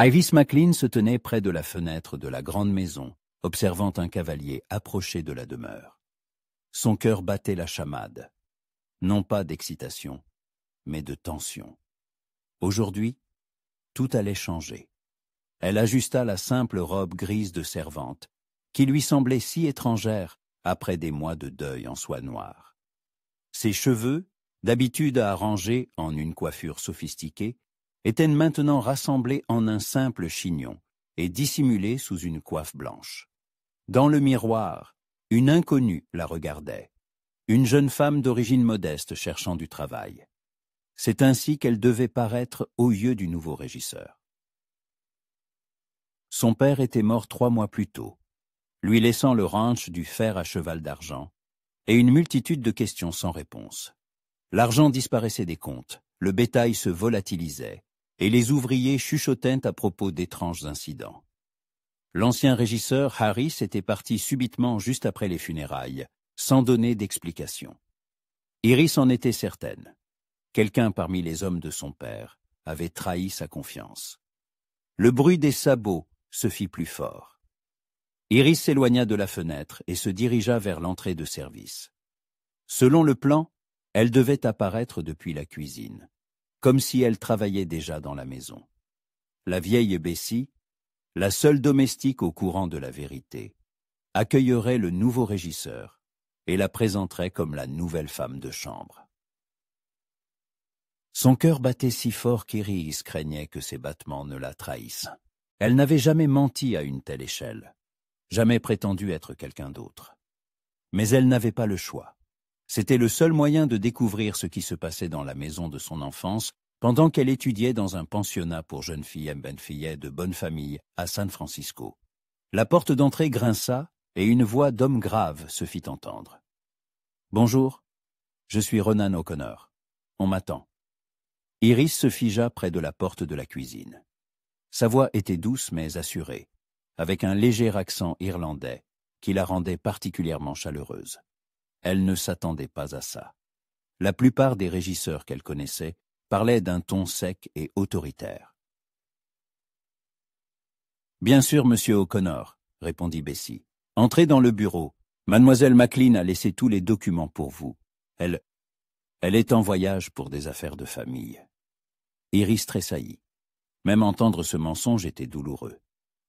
Iris McLean se tenait près de la fenêtre de la grande maison, observant un cavalier approcher de la demeure. Son cœur battait la chamade, non pas d'excitation, mais de tension. Aujourd'hui, tout allait changer. Elle ajusta la simple robe grise de servante, qui lui semblait si étrangère après des mois de deuil en soie noire. Ses cheveux, d'habitude arrangés en une coiffure sophistiquée, étaient maintenant rassemblés en un simple chignon et dissimulés sous une coiffe blanche. Dans le miroir, une inconnue la regardait, une jeune femme d'origine modeste cherchant du travail. C'est ainsi qu'elle devait paraître aux yeux du nouveau régisseur. Son père était mort 3 mois plus tôt, lui laissant le ranch du fer à cheval d'argent et une multitude de questions sans réponse. L'argent disparaissait des comptes, le bétail se volatilisait, et les ouvriers chuchotaient à propos d'étranges incidents. L'ancien régisseur Harris était parti subitement juste après les funérailles, sans donner d'explication. Iris en était certaine. Quelqu'un parmi les hommes de son père avait trahi sa confiance. Le bruit des sabots se fit plus fort. Iris s'éloigna de la fenêtre et se dirigea vers l'entrée de service. Selon le plan, elle devait apparaître depuis la cuisine, comme si elle travaillait déjà dans la maison. La vieille Bessie, la seule domestique au courant de la vérité, accueillerait le nouveau régisseur et la présenterait comme la nouvelle femme de chambre. Son cœur battait si fort qu'Iris craignait que ses battements ne la trahissent. Elle n'avait jamais menti à une telle échelle, jamais prétendu être quelqu'un d'autre. Mais elle n'avait pas le choix. C'était le seul moyen de découvrir ce qui se passait dans la maison de son enfance pendant qu'elle étudiait dans un pensionnat pour jeunes filles mbnfilles de bonne famille à San Francisco. La porte d'entrée grinça et une voix d'homme grave se fit entendre. « Bonjour, je suis Ronan O'Connor. On m'attend. » Iris se figea près de la porte de la cuisine. Sa voix était douce mais assurée, avec un léger accent irlandais qui la rendait particulièrement chaleureuse. Elle ne s'attendait pas à ça. La plupart des régisseurs qu'elle connaissait parlaient d'un ton sec et autoritaire. « Bien sûr, monsieur O'Connor, » répondit Bessie. « Entrez dans le bureau. Mademoiselle McLean a laissé tous les documents pour vous. Elle est en voyage pour des affaires de famille. » Iris tressaillit. Même entendre ce mensonge était douloureux.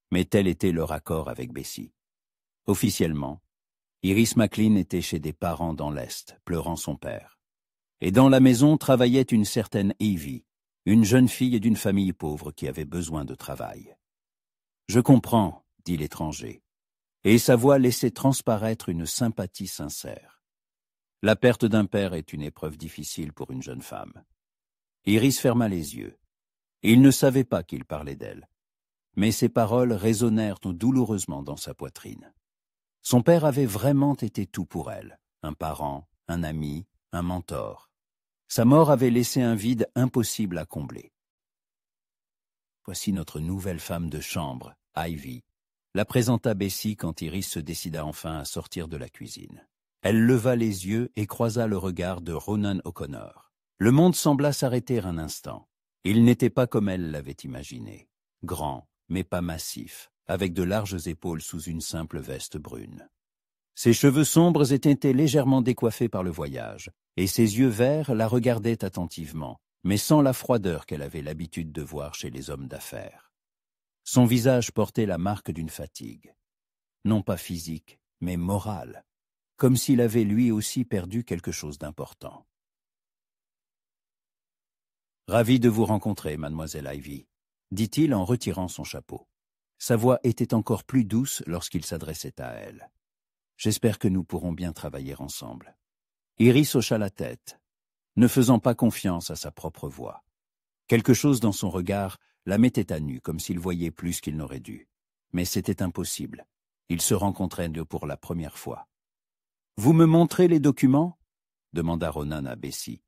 Mais tel était leur accord avec Bessie. Officiellement, Iris McLean était chez des parents dans l'Est, pleurant son père. Et dans la maison travaillait une certaine Evie, une jeune fille d'une famille pauvre qui avait besoin de travail. « Je comprends, » dit l'étranger, et sa voix laissait transparaître une sympathie sincère. La perte d'un père est une épreuve difficile pour une jeune femme. Iris ferma les yeux. Il ne savait pas qu'il parlait d'elle, mais ses paroles résonnèrent douloureusement dans sa poitrine. Son père avait vraiment été tout pour elle, un parent, un ami, un mentor. Sa mort avait laissé un vide impossible à combler. « Voici notre nouvelle femme de chambre, Ivy », la présenta Bessie quand Iris se décida enfin à sortir de la cuisine. Elle leva les yeux et croisa le regard de Ronan O'Connor. Le monde sembla s'arrêter un instant. Il n'était pas comme elle l'avait imaginé, grand, mais pas massif, avec de larges épaules sous une simple veste brune. Ses cheveux sombres étaient légèrement décoiffés par le voyage, et ses yeux verts la regardaient attentivement, mais sans la froideur qu'elle avait l'habitude de voir chez les hommes d'affaires. Son visage portait la marque d'une fatigue, non pas physique, mais morale, comme s'il avait lui aussi perdu quelque chose d'important. « Ravi de vous rencontrer, mademoiselle Ivy, » dit-il en retirant son chapeau. Sa voix était encore plus douce lorsqu'il s'adressait à elle. « J'espère que nous pourrons bien travailler ensemble. » Iris hocha la tête, ne faisant pas confiance à sa propre voix. Quelque chose dans son regard la mettait à nu, comme s'il voyait plus qu'il n'aurait dû. Mais c'était impossible. Ils se rencontraient pour la première fois. « Vous me montrez les documents ?» demanda Ronan à Bessie.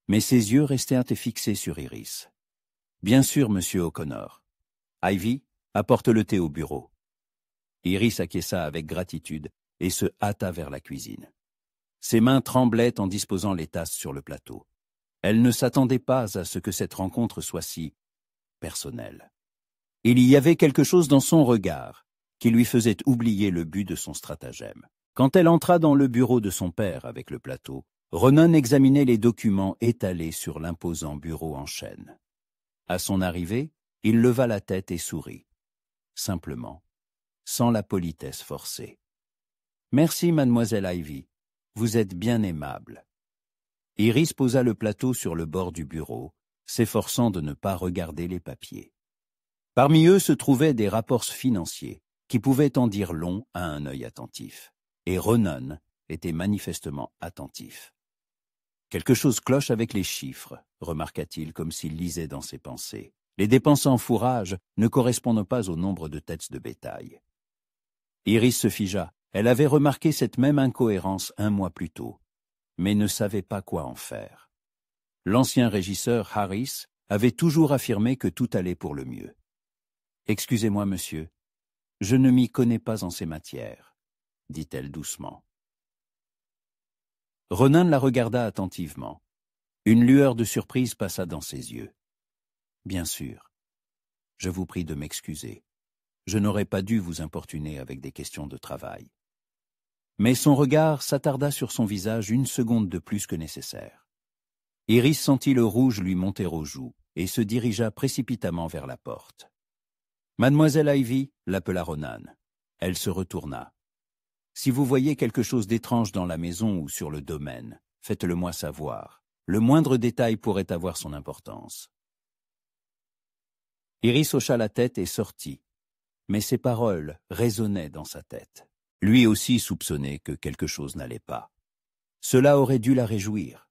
Mais ses yeux restèrent fixés sur Iris. « Bien sûr, monsieur O'Connor. Ivy, apporte le thé au bureau. » Iris acquiesça avec gratitude et se hâta vers la cuisine. Ses mains tremblaient en disposant les tasses sur le plateau. Elle ne s'attendait pas à ce que cette rencontre soit si personnelle. Il y avait quelque chose dans son regard qui lui faisait oublier le but de son stratagème. Quand elle entra dans le bureau de son père avec le plateau, Ronan examinait les documents étalés sur l'imposant bureau en chêne. À son arrivée, il leva la tête et sourit. Simplement, sans la politesse forcée. « Merci, mademoiselle Ivy. Vous êtes bien aimable. » Iris posa le plateau sur le bord du bureau, s'efforçant de ne pas regarder les papiers. Parmi eux se trouvaient des rapports financiers qui pouvaient en dire long à un œil attentif. Et Ronan était manifestement attentif. « Quelque chose cloche avec les chiffres, » remarqua-t-il comme s'il lisait dans ses pensées. « Les dépenses en fourrage ne correspondent pas au nombre de têtes de bétail. » Iris se figea. Elle avait remarqué cette même incohérence un mois plus tôt, mais ne savait pas quoi en faire. L'ancien régisseur Harris avait toujours affirmé que tout allait pour le mieux. « Excusez-moi, monsieur, je ne m'y connais pas en ces matières, » dit-elle doucement. Ronan la regarda attentivement. Une lueur de surprise passa dans ses yeux. « Bien sûr. Je vous prie de m'excuser. Je n'aurais pas dû vous importuner avec des questions de travail. » Mais son regard s'attarda sur son visage une seconde de plus que nécessaire. Iris sentit le rouge lui monter aux joues et se dirigea précipitamment vers la porte. « Mademoiselle Ivy » l'appela Ronan. Elle se retourna. « Si vous voyez quelque chose d'étrange dans la maison ou sur le domaine, faites-le-moi savoir. Le moindre détail pourrait avoir son importance. » Iris hocha la tête et sortit, mais ses paroles résonnaient dans sa tête. Lui aussi soupçonnait que quelque chose n'allait pas. Cela aurait dû la réjouir.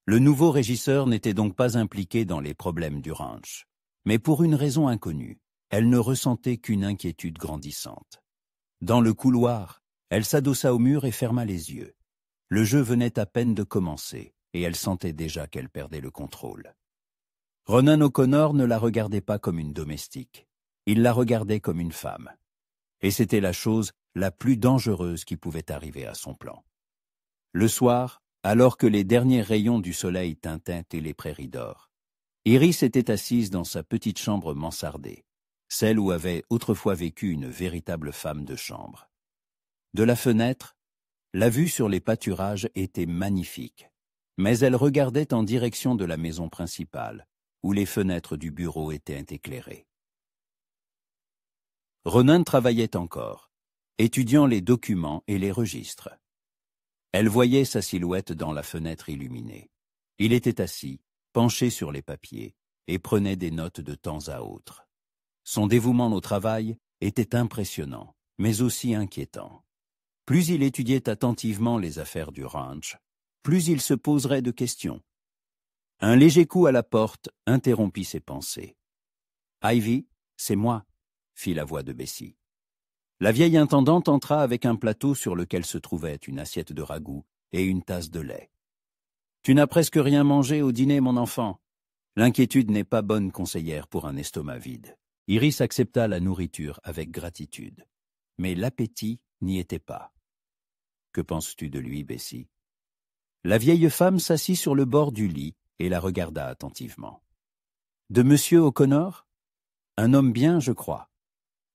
Le nouveau régisseur n'était donc pas impliqué dans les problèmes du ranch, mais pour une raison inconnue, elle ne ressentait qu'une inquiétude grandissante. Dans le couloir, elle s'adossa au mur et ferma les yeux. Le jeu venait à peine de commencer, et elle sentait déjà qu'elle perdait le contrôle. Ronan O'Connor ne la regardait pas comme une domestique, il la regardait comme une femme. Et c'était la chose la plus dangereuse qui pouvait arriver à son plan. Le soir, alors que les derniers rayons du soleil tintaient les prairies d'or, Iris était assise dans sa petite chambre mansardée, celle où avait autrefois vécu une véritable femme de chambre. De la fenêtre, la vue sur les pâturages était magnifique, mais elle regardait en direction de la maison principale, où les fenêtres du bureau étaient éclairées. Ronan travaillait encore, étudiant les documents et les registres. Elle voyait sa silhouette dans la fenêtre illuminée. Il était assis, penché sur les papiers, et prenait des notes de temps à autre. Son dévouement au travail était impressionnant, mais aussi inquiétant. Plus il étudiait attentivement les affaires du ranch, plus il se poserait de questions. Un léger coup à la porte interrompit ses pensées. « Ivy, c'est moi », fit la voix de Bessie. La vieille intendante entra avec un plateau sur lequel se trouvait une assiette de ragoût et une tasse de lait. « Tu n'as presque rien mangé au dîner, mon enfant. L'inquiétude n'est pas bonne conseillère pour un estomac vide. » Iris accepta la nourriture avec gratitude. Mais l'appétit n'y était pas. « Que penses-tu de lui, Bessie ?» La vieille femme s'assit sur le bord du lit et la regarda attentivement. « De Monsieur O'Connor ? Un homme bien, je crois.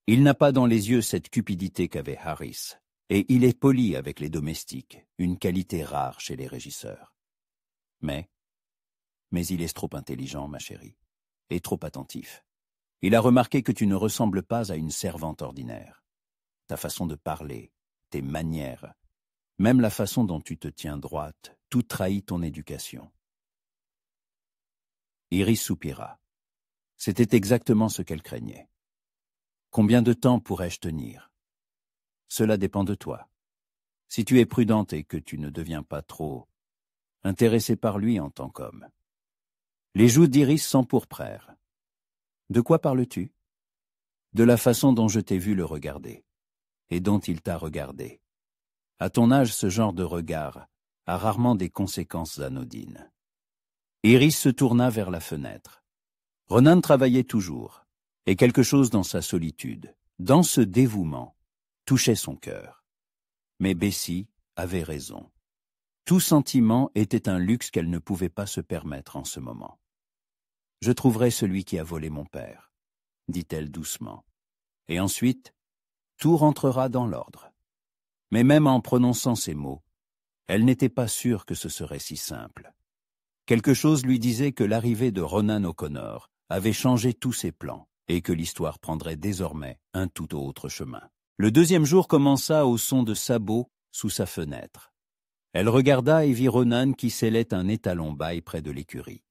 Il n'a pas dans les yeux cette cupidité qu'avait Harris, et il est poli avec les domestiques, une qualité rare chez les régisseurs. Mais il est trop intelligent, ma chérie, et trop attentif. Il a remarqué que tu ne ressembles pas à une servante ordinaire. Ta façon de parler, tes manières, même la façon dont tu te tiens droite, tout trahit ton éducation. » Iris soupira. C'était exactement ce qu'elle craignait. « Combien de temps pourrais-je tenir ? Cela dépend de toi. Si tu es prudente et que tu ne deviens pas trop intéressée par lui en tant qu'homme. » Les joues d'Iris s'empourprèrent. « De quoi parles-tu ? » ?»« De la façon dont je t'ai vu le regarder, et dont il t'a regardé. À ton âge, ce genre de regard a rarement des conséquences anodines. » Iris se tourna vers la fenêtre. Ronan travaillait toujours, et quelque chose dans sa solitude, dans ce dévouement, touchait son cœur. Mais Bessie avait raison. Tout sentiment était un luxe qu'elle ne pouvait pas se permettre en ce moment. « Je trouverai celui qui a volé mon père. dit-elle doucement. Et ensuite, tout rentrera dans l'ordre. Mais même en prononçant ces mots, elle n'était pas sûre que ce serait si simple. Quelque chose lui disait que l'arrivée de Ronan O'Connor avait changé tous ses plans et que l'histoire prendrait désormais un tout autre chemin. Le deuxième jour commença au son de sabots sous sa fenêtre. Elle regarda et vit Ronan qui scellait un étalon bail près de l'écurie.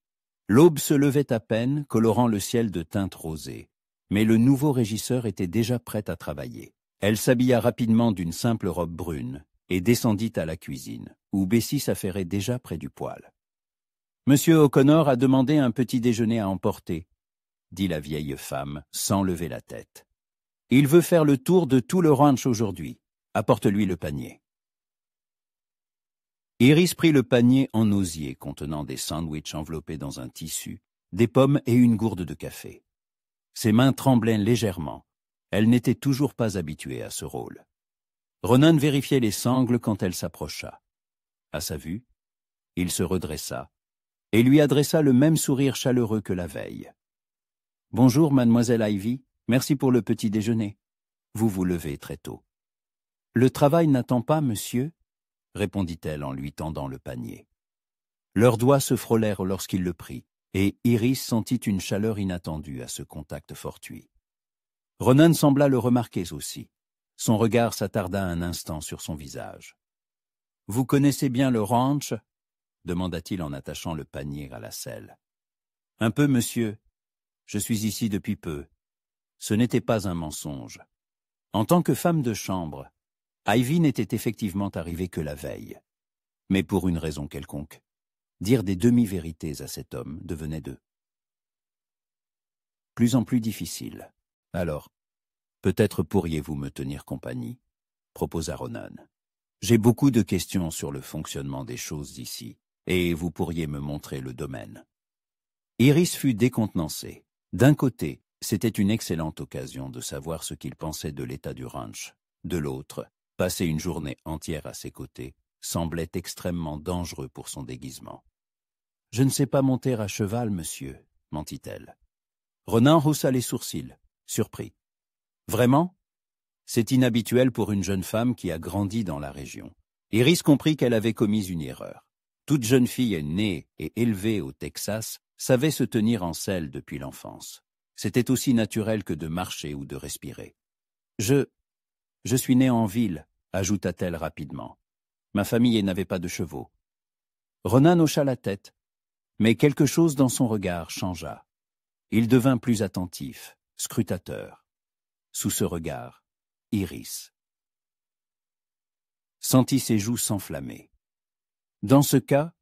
L'aube se levait à peine, colorant le ciel de teintes rosées, mais le nouveau régisseur était déjà prêt à travailler. Elle s'habilla rapidement d'une simple robe brune et descendit à la cuisine, où Bessie s'affairait déjà près du poêle. « Monsieur O'Connor a demandé un petit déjeuner à emporter, » dit la vieille femme, sans lever la tête. « Il veut faire le tour de tout le ranch aujourd'hui. Apporte-lui le panier. » Iris prit le panier en osier contenant des sandwichs enveloppés dans un tissu, des pommes et une gourde de café. Ses mains tremblaient légèrement. Elle n'était toujours pas habituée à ce rôle. Ronan vérifiait les sangles quand elle s'approcha. À sa vue, il se redressa et lui adressa le même sourire chaleureux que la veille. « Bonjour, mademoiselle Ivy, merci pour le petit déjeuner. Vous vous levez très tôt. »« Le travail n'attend pas, monsieur ?» répondit-elle en lui tendant le panier. Leurs doigts se frôlèrent lorsqu'il le prit, et Iris sentit une chaleur inattendue à ce contact fortuit. Ronan sembla le remarquer aussi. Son regard s'attarda un instant sur son visage. « Vous connaissez bien le ranch ?» demanda-t-il en attachant le panier à la selle. « Un peu, monsieur. Je suis ici depuis peu. » Ce n'était pas un mensonge. En tant que femme de chambre, Ivy n'était effectivement arrivée que la veille. Mais pour une raison quelconque, dire des demi-vérités à cet homme devenait de plus en plus difficile. « Alors, peut-être pourriez-vous me tenir compagnie ?» proposa Ronan. « J'ai beaucoup de questions sur le fonctionnement des choses ici, et vous pourriez me montrer le domaine. » Iris fut décontenancée. D'un côté, c'était une excellente occasion de savoir ce qu'il pensait de l'état du ranch. De l'autre, passer une journée entière à ses côtés semblait extrêmement dangereux pour son déguisement. « Je ne sais pas monter à cheval, monsieur, » mentit-elle. Ronan haussa les sourcils, surpris. « Vraiment ? C'est inhabituel pour une jeune femme qui a grandi dans la région. » Iris comprit qu'elle avait commis une erreur. Toute jeune fille née et élevée au Texas savait se tenir en selle depuis l'enfance. C'était aussi naturel que de marcher ou de respirer. « Je suis née en ville, » ajouta-t-elle rapidement. « Ma famille n'avait pas de chevaux. » Ronan hocha la tête, mais quelque chose dans son regard changea. Il devint plus attentif, scrutateur. Sous ce regard, Iris sentit ses joues s'enflammer. « Dans ce cas,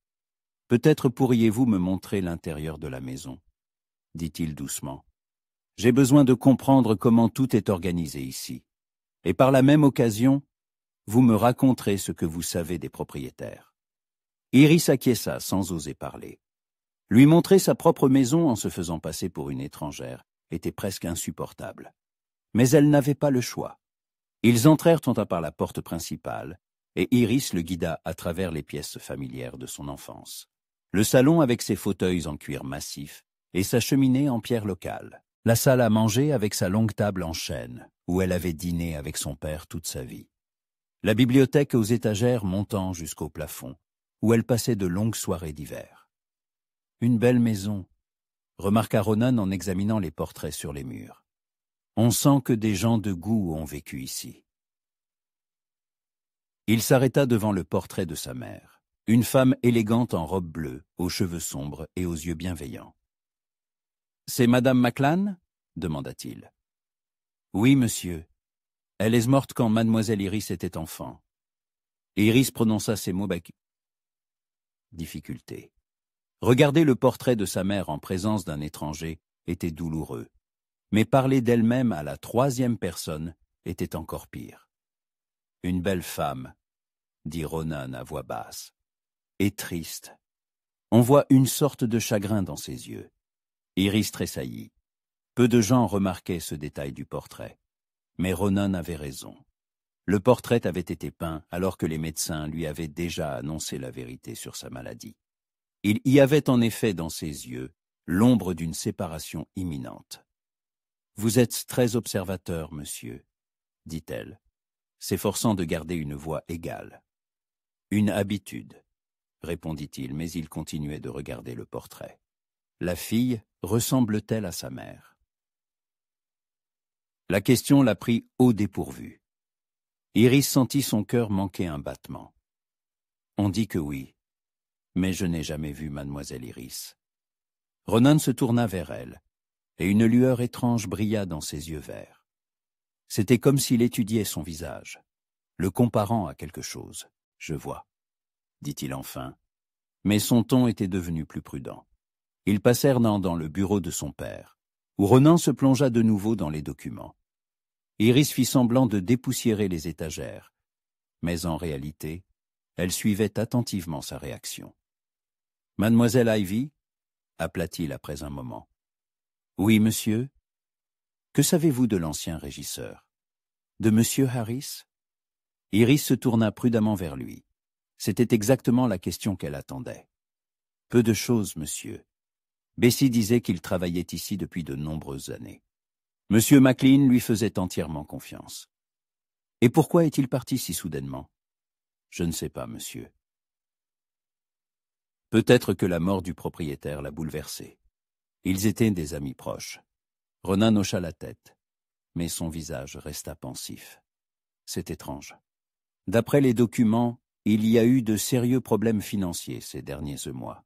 peut-être pourriez-vous me montrer l'intérieur de la maison, » dit-il doucement. « J'ai besoin de comprendre comment tout est organisé ici. Et par la même occasion, vous me raconterez ce que vous savez des propriétaires. » Iris acquiesça sans oser parler. Lui montrer sa propre maison en se faisant passer pour une étrangère était presque insupportable. Mais elle n'avait pas le choix. Ils entrèrent par la porte principale, et Iris le guida à travers les pièces familières de son enfance. Le salon avec ses fauteuils en cuir massif et sa cheminée en pierre locale. La salle à manger avec sa longue table en chêne, où elle avait dîné avec son père toute sa vie. La bibliothèque aux étagères montant jusqu'au plafond, où elle passait de longues soirées d'hiver. « Une belle maison », remarqua Ronan en examinant les portraits sur les murs. « On sent que des gens de goût ont vécu ici. » Il s'arrêta devant le portrait de sa mère, une femme élégante en robe bleue, aux cheveux sombres et aux yeux bienveillants. « C'est Madame McLane ?» demanda-t-il. « Oui, monsieur. Elle est morte quand Mademoiselle Iris était enfant. » Iris prononça ces mots avec difficulté. Regarder le portrait de sa mère en présence d'un étranger était douloureux, mais parler d'elle-même à la troisième personne était encore pire. « Une belle femme, » dit Ronan à voix basse, « et triste. On voit une sorte de chagrin dans ses yeux. » Iris tressaillit. Peu de gens remarquaient ce détail du portrait. Mais Ronan avait raison. Le portrait avait été peint alors que les médecins lui avaient déjà annoncé la vérité sur sa maladie. Il y avait en effet dans ses yeux l'ombre d'une séparation imminente. Vous êtes très observateur, monsieur, dit-elle, s'efforçant de garder une voix égale. Une habitude, répondit-il, mais il continuait de regarder le portrait. La fille ressemble-t-elle à sa mère? La question la prit au dépourvu. Iris sentit son cœur manquer un battement. On dit que oui, mais je n'ai jamais vu mademoiselle Iris. Ronan se tourna vers elle, et une lueur étrange brilla dans ses yeux verts. C'était comme s'il étudiait son visage, le comparant à quelque chose. « Je vois », dit-il enfin, mais son ton était devenu plus prudent. Ils passèrent dans le bureau de son père, où Ronan se plongea de nouveau dans les documents. Iris fit semblant de dépoussiérer les étagères, mais en réalité, elle suivait attentivement sa réaction. « Mademoiselle Ivy » appela-t-il après un moment. « Oui, monsieur. Que savez-vous de l'ancien régisseur? De monsieur Harris ?» Iris se tourna prudemment vers lui. C'était exactement la question qu'elle attendait. « Peu de choses, monsieur. Bessie disait qu'il travaillait ici depuis de nombreuses années. Monsieur McLean lui faisait entièrement confiance. Et pourquoi est-il parti si soudainement? Je ne sais pas, monsieur. Peut-être que la mort du propriétaire l'a bouleversé. Ils étaient des amis proches. Ronan hocha la tête, mais son visage resta pensif. C'est étrange. D'après les documents, il y a eu de sérieux problèmes financiers ces derniers mois.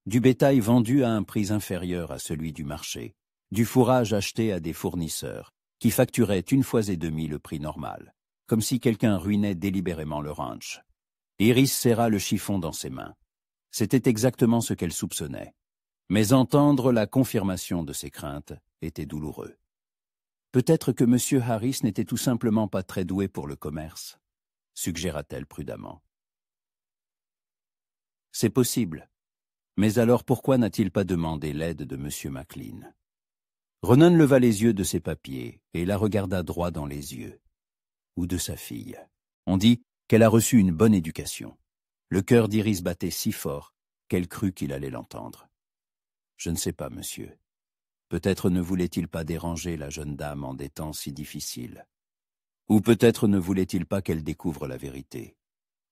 Du bétail vendu à un prix inférieur à celui du marché, du fourrage acheté à des fournisseurs, qui facturaient 1,5 fois le prix normal, comme si quelqu'un ruinait délibérément le ranch. Iris serra le chiffon dans ses mains. C'était exactement ce qu'elle soupçonnait. Mais entendre la confirmation de ses craintes était douloureux. Peut-être que M. Harris n'était tout simplement pas très doué pour le commerce, suggéra-t-elle prudemment. C'est possible. Mais alors pourquoi n'a-t-il pas demandé l'aide de M. McLean? Ronan leva les yeux de ses papiers et la regarda droit dans les yeux. Ou de sa fille. On dit qu'elle a reçu une bonne éducation. Le cœur d'Iris battait si fort qu'elle crut qu'il allait l'entendre. Je ne sais pas, monsieur. Peut-être ne voulait-il pas déranger la jeune dame en des temps si difficiles. Ou peut-être ne voulait-il pas qu'elle découvre la vérité,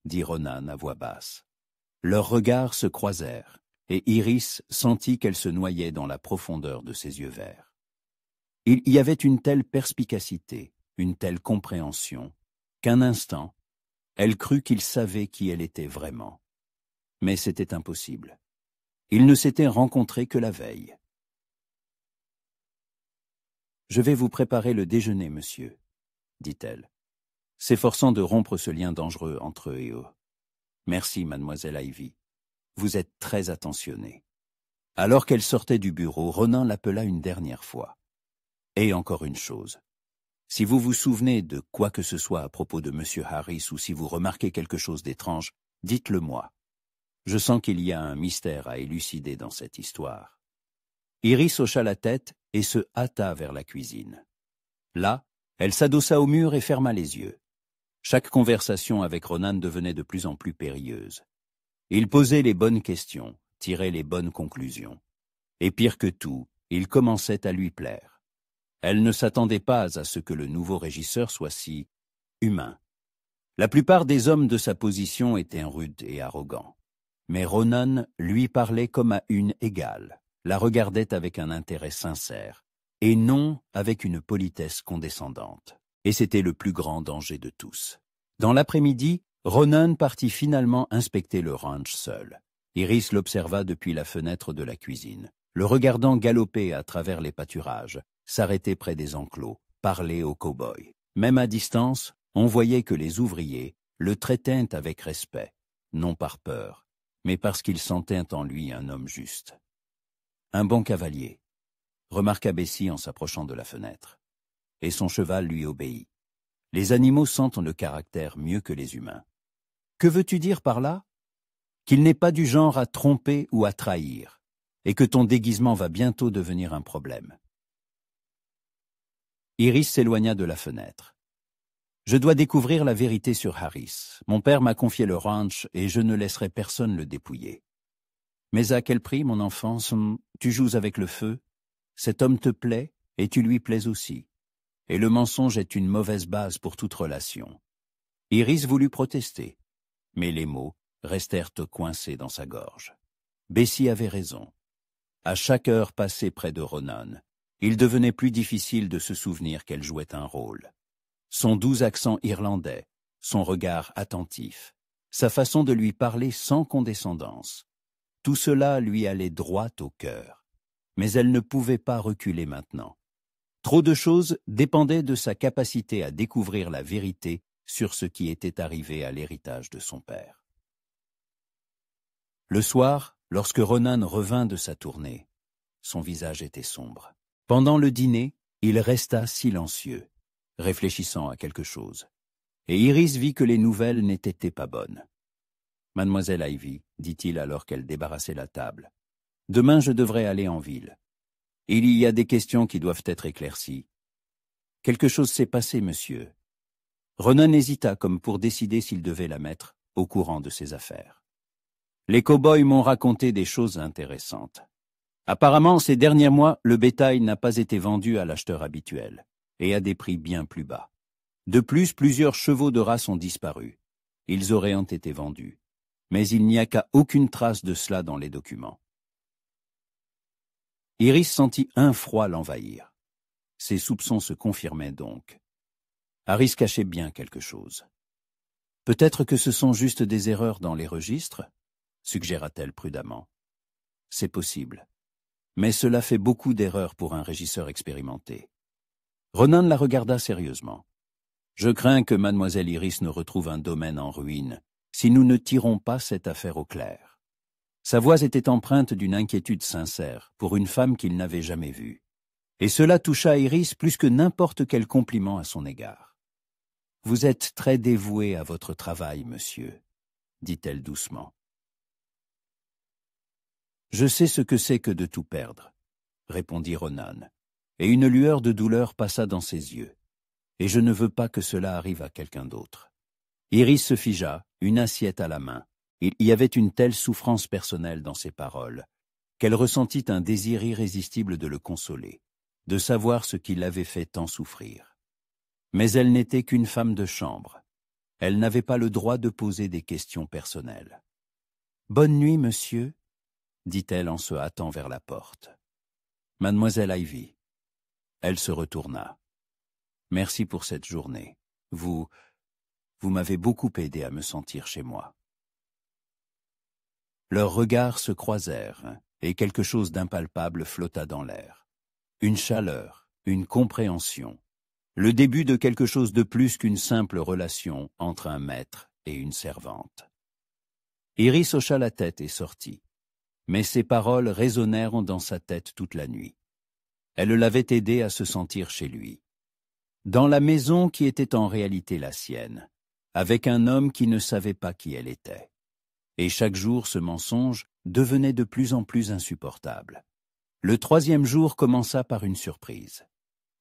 dit Ronan à voix basse. Leurs regards se croisèrent, et Iris sentit qu'elle se noyait dans la profondeur de ses yeux verts. Il y avait une telle perspicacité, une telle compréhension, qu'un instant, elle crut qu'il savait qui elle était vraiment. Mais c'était impossible. Ils ne s'étaient rencontrés que la veille. « Je vais vous préparer le déjeuner, monsieur, » dit-elle, s'efforçant de rompre ce lien dangereux entre eux et eux. « Merci, mademoiselle Ivy. Vous êtes très attentionnée. » Alors qu'elle sortait du bureau, Ronan l'appela une dernière fois. « Et encore une chose. Si vous vous souvenez de quoi que ce soit à propos de M. Harris ou si vous remarquez quelque chose d'étrange, dites-le moi. Je sens qu'il y a un mystère à élucider dans cette histoire. » Iris hocha la tête et se hâta vers la cuisine. Là, elle s'adossa au mur et ferma les yeux. Chaque conversation avec Ronan devenait de plus en plus périlleuse. Il posait les bonnes questions, tirait les bonnes conclusions. Et pire que tout, il commençait à lui plaire. Elle ne s'attendait pas à ce que le nouveau régisseur soit si humain. La plupart des hommes de sa position étaient rudes et arrogants. Mais Ronan lui parlait comme à une égale, la regardait avec un intérêt sincère, et non avec une politesse condescendante. Et c'était le plus grand danger de tous. Dans l'après-midi, Ronan partit finalement inspecter le ranch seul. Iris l'observa depuis la fenêtre de la cuisine, le regardant galoper à travers les pâturages, s'arrêter près des enclos, parler aux cow-boys. Même à distance, on voyait que les ouvriers le traitaient avec respect, non par peur, mais parce qu'ils sentaient en lui un homme juste. Un bon cavalier, remarqua Bessie en s'approchant de la fenêtre. Et son cheval lui obéit. Les animaux sentent le caractère mieux que les humains. Que veux-tu dire par là? Qu'il n'est pas du genre à tromper ou à trahir, et que ton déguisement va bientôt devenir un problème. Iris s'éloigna de la fenêtre. Je dois découvrir la vérité sur Harris. Mon père m'a confié le ranch et je ne laisserai personne le dépouiller. Mais à quel prix, mon enfant? Tu joues avec le feu? Cet homme te plaît? et tu lui plais aussi. Et le mensonge est une mauvaise base pour toute relation. » Iris voulut protester, mais les mots restèrent coincés dans sa gorge. Bessie avait raison. À chaque heure passée près de Ronan, il devenait plus difficile de se souvenir qu'elle jouait un rôle. Son doux accent irlandais, son regard attentif, sa façon de lui parler sans condescendance, tout cela lui allait droit au cœur. Mais elle ne pouvait pas reculer maintenant. Trop de choses dépendaient de sa capacité à découvrir la vérité sur ce qui était arrivé à l'héritage de son père. Le soir, lorsque Ronan revint de sa tournée, son visage était sombre. Pendant le dîner, il resta silencieux, réfléchissant à quelque chose. Et Iris vit que les nouvelles n'étaient pas bonnes. « Mademoiselle Ivy, dit-il alors qu'elle débarrassait la table, demain je devrais aller en ville. Il y a des questions qui doivent être éclaircies. Quelque chose s'est passé, monsieur. » Ronan hésita comme pour décider s'il devait la mettre au courant de ses affaires. « Les cow-boys m'ont raconté des choses intéressantes. Apparemment, ces derniers mois, le bétail n'a pas été vendu à l'acheteur habituel, et à des prix bien plus bas. De plus, plusieurs chevaux de race ont disparu. Ils auraient été vendus. Mais il n'y a qu'à aucune trace de cela dans les documents. » Iris sentit un froid l'envahir. Ses soupçons se confirmaient donc. Harris cachait bien quelque chose. « Peut-être que ce sont juste des erreurs dans les registres ?» suggéra-t-elle prudemment. « C'est possible. Mais cela fait beaucoup d'erreurs pour un régisseur expérimenté. » Ronan la regarda sérieusement. « Je crains que mademoiselle Iris ne retrouve un domaine en ruine si nous ne tirons pas cette affaire au clair. » Sa voix était empreinte d'une inquiétude sincère pour une femme qu'il n'avait jamais vue. Et cela toucha Iris plus que n'importe quel compliment à son égard. « Vous êtes très dévoué à votre travail, monsieur, » dit-elle doucement. « Je sais ce que c'est que de tout perdre, » répondit Ronan, et une lueur de douleur passa dans ses yeux. « Et je ne veux pas que cela arrive à quelqu'un d'autre. » Iris se figea, une assiette à la main. Il y avait une telle souffrance personnelle dans ses paroles, qu'elle ressentit un désir irrésistible de le consoler, de savoir ce qui l'avait fait tant souffrir. Mais elle n'était qu'une femme de chambre. Elle n'avait pas le droit de poser des questions personnelles. « Bonne nuit, monsieur, » dit-elle en se hâtant vers la porte. « Mademoiselle Ivy. » Elle se retourna. « Merci pour cette journée. Vous m'avez beaucoup aidé à me sentir chez moi. » Leurs regards se croisèrent, et quelque chose d'impalpable flotta dans l'air. Une chaleur, une compréhension, le début de quelque chose de plus qu'une simple relation entre un maître et une servante. Iris hocha la tête et sortit, mais ses paroles résonnèrent dans sa tête toute la nuit. Elle l'avait aidé à se sentir chez lui, dans la maison qui était en réalité la sienne, avec un homme qui ne savait pas qui elle était. Et chaque jour, ce mensonge devenait de plus en plus insupportable. Le 3e jour commença par une surprise.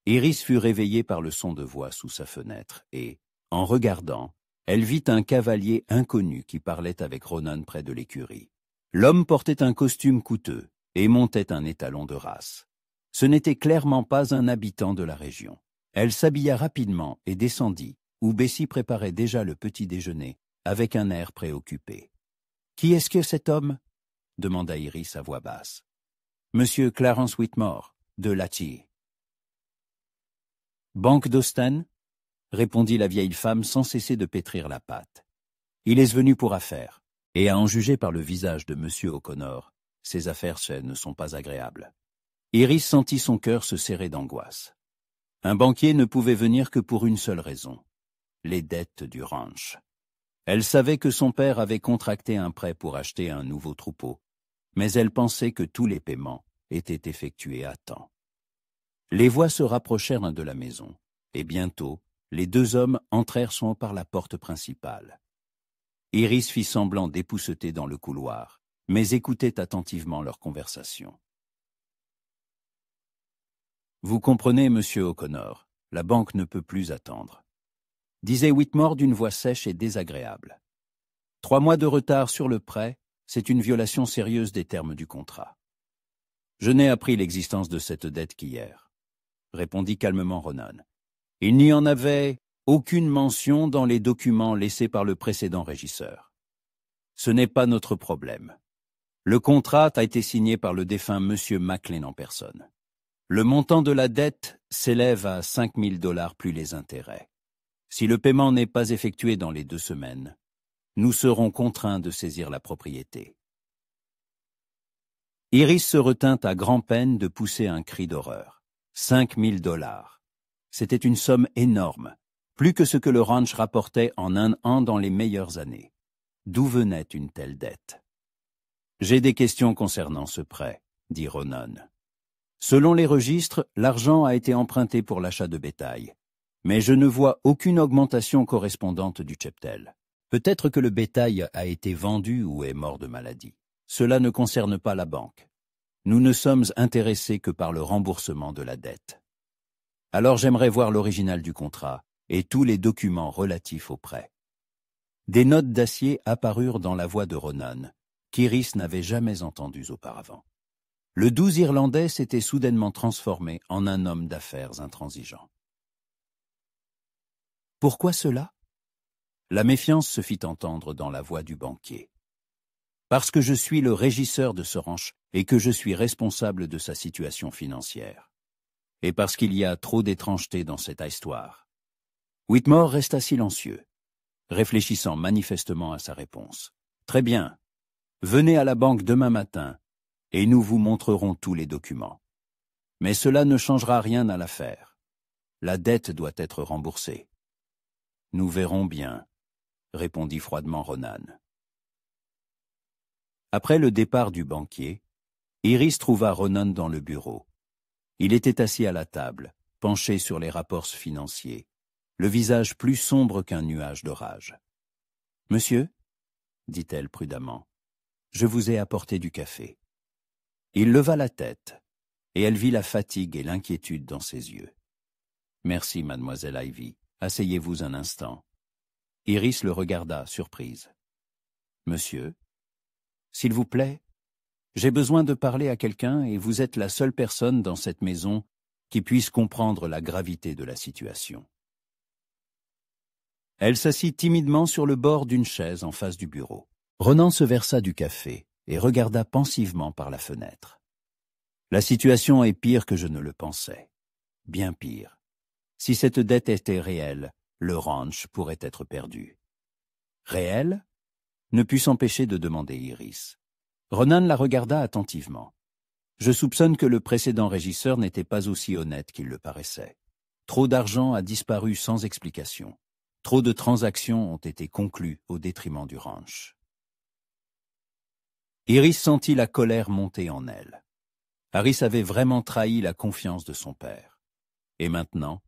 Iris fut réveillée par le son de voix sous sa fenêtre et, en regardant, elle vit un cavalier inconnu qui parlait avec Ronan près de l'écurie. L'homme portait un costume coûteux et montait un étalon de race. Ce n'était clairement pas un habitant de la région. Elle s'habilla rapidement et descendit, où Bessie préparait déjà le petit déjeuner, avec un air préoccupé. « Qui est-ce que cet homme ?» demanda Iris à voix basse. « Monsieur Clarence Whitmore, de Latty. »« Banque d'Austen ?» répondit la vieille femme sans cesser de pétrir la pâte. « Il est venu pour affaires, et à en juger par le visage de Monsieur O'Connor, ses affaires ne sont pas agréables. » Iris sentit son cœur se serrer d'angoisse. Un banquier ne pouvait venir que pour une seule raison, les dettes du ranch. Elle savait que son père avait contracté un prêt pour acheter un nouveau troupeau, mais elle pensait que tous les paiements étaient effectués à temps. Les voix se rapprochèrent de la maison, et bientôt, les 2 hommes entrèrent par la porte principale. Iris fit semblant d'épousseter dans le couloir, mais écoutait attentivement leur conversation. « Vous comprenez, monsieur O'Connor, la banque ne peut plus attendre. » disait Whitmore d'une voix sèche et désagréable. 3 mois de retard sur le prêt, c'est une violation sérieuse des termes du contrat. Je n'ai appris l'existence de cette dette qu'hier. répondit calmement Ronan. Il n'y en avait aucune mention dans les documents laissés par le précédent régisseur. Ce n'est pas notre problème. Le contrat a été signé par le défunt Monsieur Maclean en personne. Le montant de la dette s'élève à 5 000 $ plus les intérêts. Si le paiement n'est pas effectué dans les 2 semaines, nous serons contraints de saisir la propriété. Iris se retint à grand-peine de pousser un cri d'horreur. 5 000 $. C'était une somme énorme, plus que ce que le ranch rapportait en un an dans les meilleures années. D'où venait une telle dette? J'ai des questions concernant ce prêt, dit Ronan. Selon les registres, l'argent a été emprunté pour l'achat de bétail, mais je ne vois aucune augmentation correspondante du cheptel. Peut-être que le bétail a été vendu ou est mort de maladie. Cela ne concerne pas la banque. Nous ne sommes intéressés que par le remboursement de la dette. Alors j'aimerais voir l'original du contrat et tous les documents relatifs au prêt. Des notes d'acier apparurent dans la voix de Ronan, qu'Iris n'avait jamais entendues auparavant. Le doux Irlandais s'était soudainement transformé en un homme d'affaires intransigeant. Pourquoi cela? La méfiance se fit entendre dans la voix du banquier. Parce que je suis le régisseur de ce ranch et que je suis responsable de sa situation financière. Et parce qu'il y a trop d'étrangeté dans cette histoire. Whitmore resta silencieux, réfléchissant manifestement à sa réponse. Très bien. Venez à la banque demain matin et nous vous montrerons tous les documents. Mais cela ne changera rien à l'affaire. La dette doit être remboursée. Nous verrons bien, répondit froidement Ronan. Après le départ du banquier, Iris trouva Ronan dans le bureau. Il était assis à la table, penché sur les rapports financiers, le visage plus sombre qu'un nuage d'orage. « Monsieur, dit-elle prudemment, je vous ai apporté du café. » Il leva la tête, et elle vit la fatigue et l'inquiétude dans ses yeux. « Merci, mademoiselle Ivy. Asseyez-vous un instant. » Iris le regarda, surprise. « Monsieur, s'il vous plaît, j'ai besoin de parler à quelqu'un et vous êtes la seule personne dans cette maison qui puisse comprendre la gravité de la situation. » Elle s'assit timidement sur le bord d'une chaise en face du bureau. Ronan se versa du café et regarda pensivement par la fenêtre. La situation est pire que je ne le pensais. Bien pire. Si cette dette était réelle, le ranch pourrait être perdu. Réelle? Ne put s'empêcher de demander Iris. Ronan la regarda attentivement. Je soupçonne que le précédent régisseur n'était pas aussi honnête qu'il le paraissait. Trop d'argent a disparu sans explication. Trop de transactions ont été conclues au détriment du ranch. Iris sentit la colère monter en elle. Harris avait vraiment trahi la confiance de son père. Et maintenant,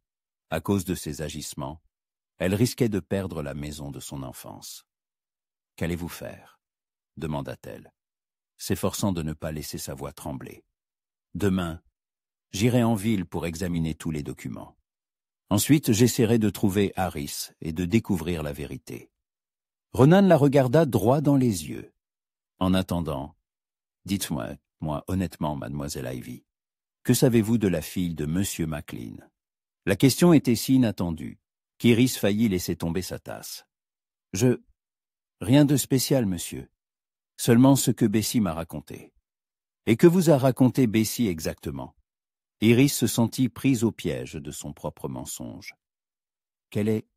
à cause de ses agissements, elle risquait de perdre la maison de son enfance. « Qu'allez-vous faire ?» demanda-t-elle, s'efforçant de ne pas laisser sa voix trembler. « Demain, j'irai en ville pour examiner tous les documents. Ensuite, j'essaierai de trouver Harris et de découvrir la vérité. » Ronan la regarda droit dans les yeux. « En attendant, dites-moi, honnêtement, mademoiselle Ivy, que savez-vous de la fille de Monsieur Maclean ?» La question était si inattendue qu'Iris faillit laisser tomber sa tasse. « Rien de spécial, monsieur. Seulement ce que Bessie m'a raconté. » « Et que vous a raconté Bessie exactement ?» Iris se sentit prise au piège de son propre mensonge. Qu'elle est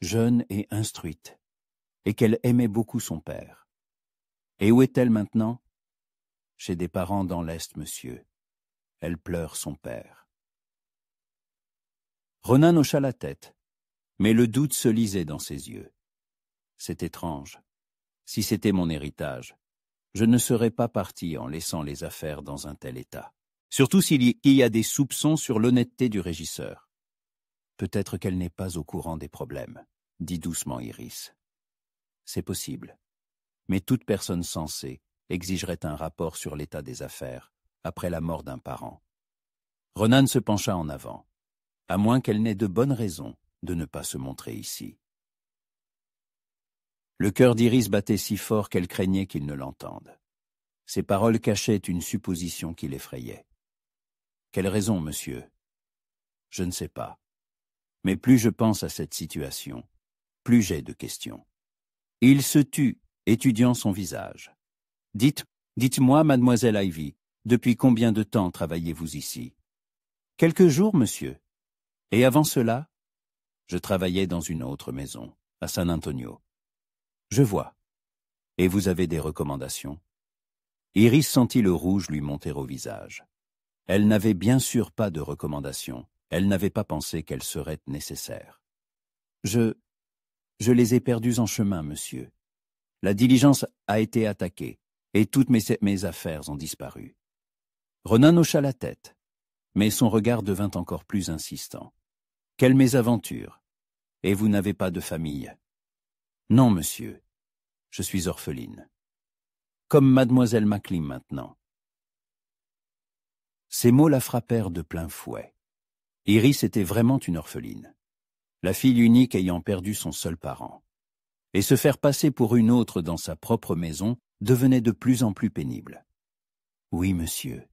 jeune et instruite, et qu'elle aimait beaucoup son père. Et où est-elle maintenant? Chez des parents dans l'Est, monsieur. Elle pleure son père. Ronan hocha la tête, mais le doute se lisait dans ses yeux. C'est étrange. Si c'était mon héritage, je ne serais pas parti en laissant les affaires dans un tel état. Surtout s'il y a des soupçons sur l'honnêteté du régisseur. Peut-être qu'elle n'est pas au courant des problèmes, dit doucement Iris. C'est possible. Mais toute personne sensée exigerait un rapport sur l'état des affaires après la mort d'un parent. Ronan se pencha en avant, à moins qu'elle n'ait de bonnes raisons de ne pas se montrer ici. Le cœur d'Iris battait si fort qu'elle craignait qu'il ne l'entende. Ses paroles cachaient une supposition qui l'effrayait. « Quelle raison, monsieur ?» Je ne sais pas. Mais plus je pense à cette situation, plus j'ai de questions. Il se tut, étudiant son visage. Dites-moi, mademoiselle Ivy, depuis combien de temps travaillez-vous ici? Quelques jours, monsieur. Et avant cela? Je travaillais dans une autre maison, à San Antonio. Je vois. Et vous avez des recommandations? Iris sentit le rouge lui monter au visage. Elle n'avait bien sûr pas de recommandations. Elle n'avait pas pensé qu'elles seraient nécessaires. Je les ai perdus en chemin, monsieur. La diligence a été attaquée, et toutes mes affaires ont disparu. Ronan hocha la tête, mais son regard devint encore plus insistant. Quelle mésaventure! Et vous n'avez pas de famille? Non, monsieur. Je suis orpheline. Comme mademoiselle McLean maintenant. Ces mots la frappèrent de plein fouet. Iris était vraiment une orpheline, la fille unique ayant perdu son seul parent. Et se faire passer pour une autre dans sa propre maison devenait de plus en plus pénible. « Oui, monsieur »,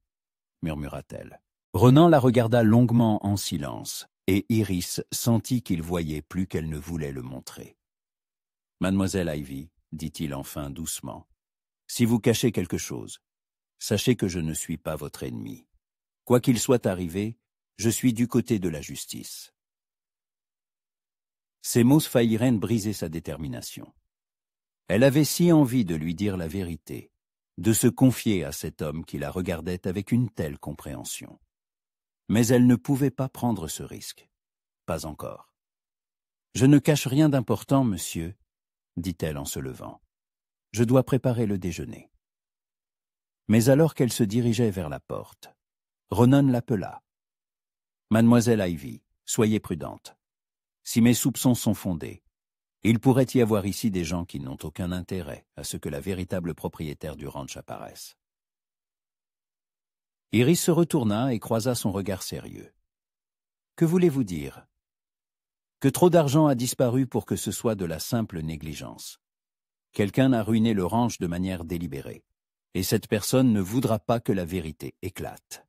murmura-t-elle. Ronan la regarda longuement en silence, et Iris sentit qu'il voyait plus qu'elle ne voulait le montrer. « Mademoiselle Ivy, dit-il enfin doucement, si vous cachez quelque chose, sachez que je ne suis pas votre ennemi. Quoi qu'il soit arrivé, je suis du côté de la justice. » Ces mots faillirait briser sa détermination. Elle avait si envie de lui dire la vérité, de se confier à cet homme qui la regardait avec une telle compréhension. Mais elle ne pouvait pas prendre ce risque. Pas encore. « Je ne cache rien d'important, monsieur, » dit-elle en se levant. « Je dois préparer le déjeuner. » Mais alors qu'elle se dirigeait vers la porte, Ronan l'appela. « Mademoiselle Ivy, soyez prudente. Si mes soupçons sont fondés, il pourrait y avoir ici des gens qui n'ont aucun intérêt à ce que la véritable propriétaire du ranch apparaisse. » Iris se retourna et croisa son regard sérieux. « Que voulez-vous dire? » Que trop d'argent a disparu pour que ce soit de la simple négligence. Quelqu'un a ruiné le ranch de manière délibérée, et cette personne ne voudra pas que la vérité éclate.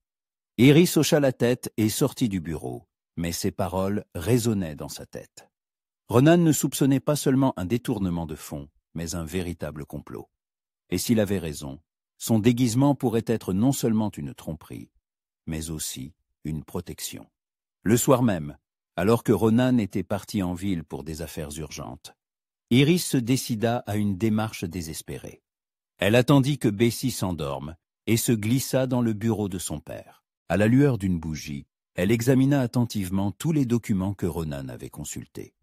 Iris hocha la tête et sortit du bureau, mais ses paroles résonnaient dans sa tête. Ronan ne soupçonnait pas seulement un détournement de fonds, mais un véritable complot. Et s'il avait raison, son déguisement pourrait être non seulement une tromperie, mais aussi une protection. Le soir même, alors que Ronan était parti en ville pour des affaires urgentes, Iris se décida à une démarche désespérée. Elle attendit que Bessie s'endorme et se glissa dans le bureau de son père. À la lueur d'une bougie, elle examina attentivement tous les documents que Ronan avait consultés.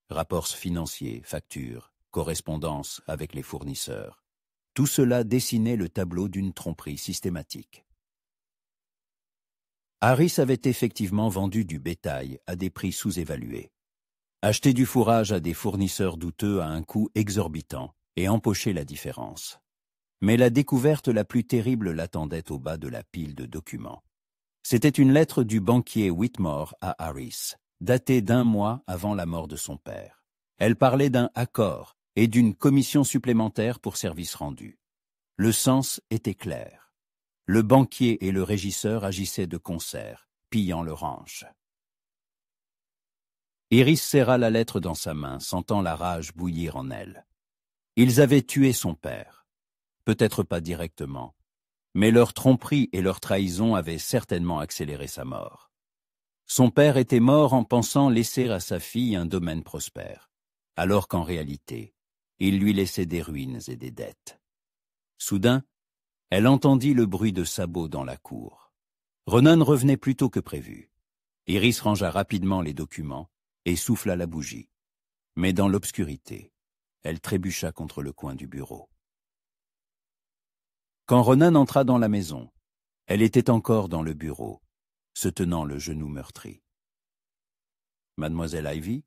Rapports financiers, factures, correspondances avec les fournisseurs. Tout cela dessinait le tableau d'une tromperie systématique. Harris avait effectivement vendu du bétail à des prix sous-évalués, acheté du fourrage à des fournisseurs douteux à un coût exorbitant et empoché la différence. Mais la découverte la plus terrible l'attendait au bas de la pile de documents. C'était une lettre du banquier Whitmore à Harris, datée d'1 mois avant la mort de son père. Elle parlait d'un accord et d'une commission supplémentaire pour service rendu. Le sens était clair. Le banquier et le régisseur agissaient de concert, pillant le ranch. Iris serra la lettre dans sa main, sentant la rage bouillir en elle. Ils avaient tué son père. Peut-être pas directement, mais leur tromperie et leur trahison avaient certainement accéléré sa mort. Son père était mort en pensant laisser à sa fille un domaine prospère, alors qu'en réalité, il lui laissait des ruines et des dettes. Soudain, elle entendit le bruit de sabots dans la cour. Ronan revenait plus tôt que prévu. Iris rangea rapidement les documents et souffla la bougie. Mais dans l'obscurité, elle trébucha contre le coin du bureau. Quand Ronan entra dans la maison, elle était encore dans le bureau, se tenant le genou meurtri. « Mademoiselle Ivy ?»